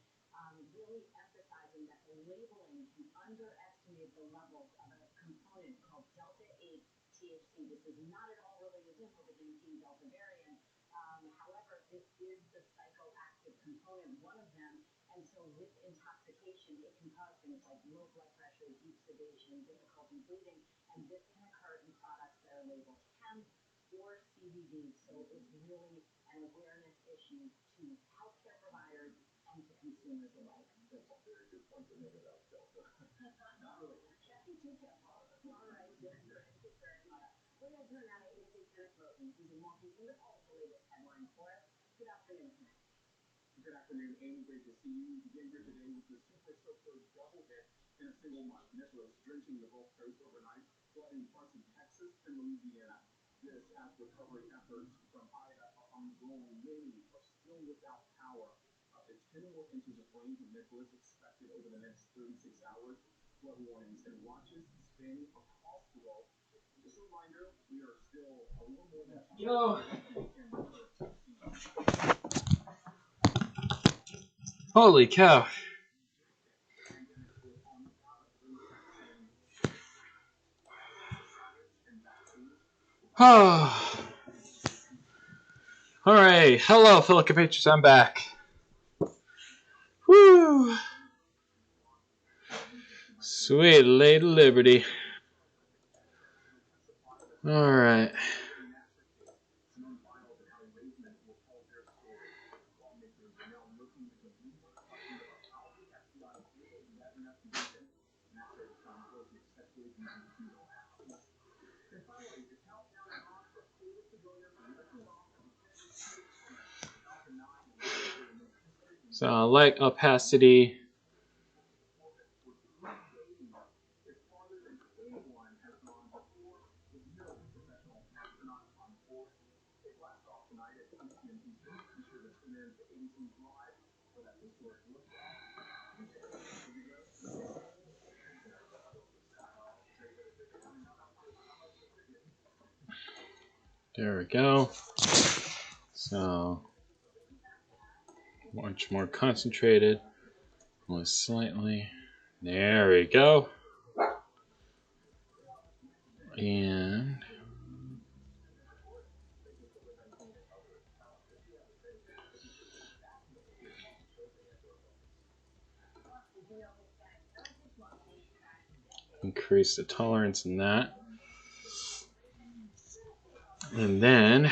really emphasizing that the labeling can underestimate the levels of a component called Delta 8 THC. This is not at all related to COVID-19 Delta variant. However, this is the psychoactive component, one of them, and so with intoxication, it can cause things like low blood pressure, deep sedation, difficulty breathing, and this can occur in products that are labeled hemp or CBD. So it's really an awareness issue to healthcare providers and to consumers alike. That's a very good point to make about Delta. Not really. Checking too careful. All right, Jim, thank you very much. We're going to turn now to ABC's Kenneth Rosen, who's in Washington with all of the latest headlines for us. Good afternoon, Kenneth. Good afternoon, Amy. Great to see you. We begin here today with the Super Soaker double hit in a single month. Nicholas drenching the Gulf Coast overnight, flooding parts of Texas and Louisiana. This as recovery efforts from Ida are ongoing. Many are still without power. Up to 10 more inches of rain from Nicholas expected over the next 36 hours. Flood warnings and watches spanning across the Gulf. Just a reminder, we are still a little more than Holy cow. Oh. All right. Hello, fellow compatriots. I'm back. Woo. Sweet Lady Liberty. All right. So light opacity. There we go. So much more concentrated. Only slightly. There we go. And increase the tolerance in that. And then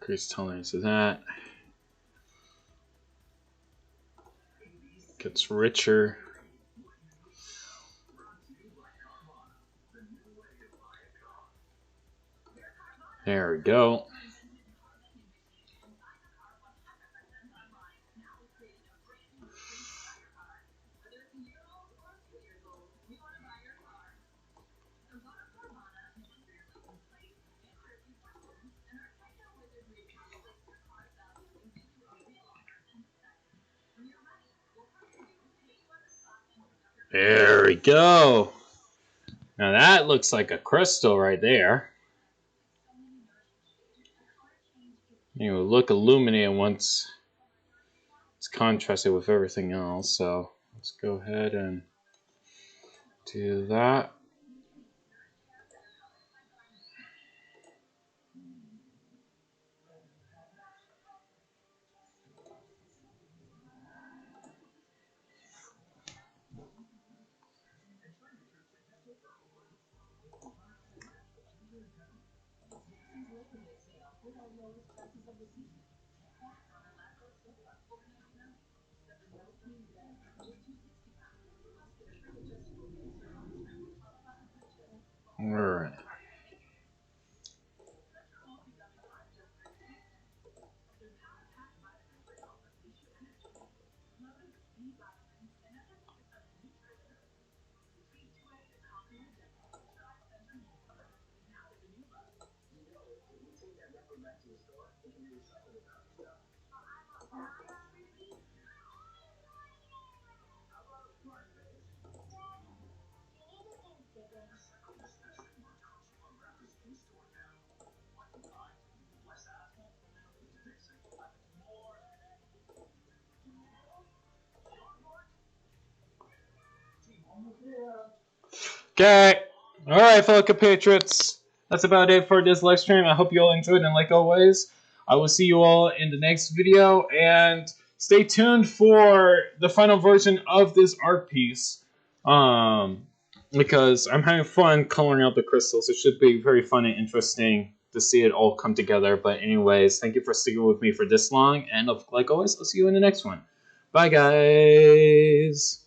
increase tolerance of that. Gets richer. There we go. There we go. Now that looks like a crystal right there. It will look illuminated once it's contrasted with everything else. So let's go ahead and do that. All right. Okay. All right, fellow compatriots. That's about it for this live stream. I hope you all enjoyed, and like always, I will see you all in the next video. And stay tuned for the final version of this art piece, because I'm having fun coloring out the crystals. It should be very fun and interesting to see it all come together. But anyways, thank you for sticking with me for this long, and like always, I'll see you in the next one. Bye, guys.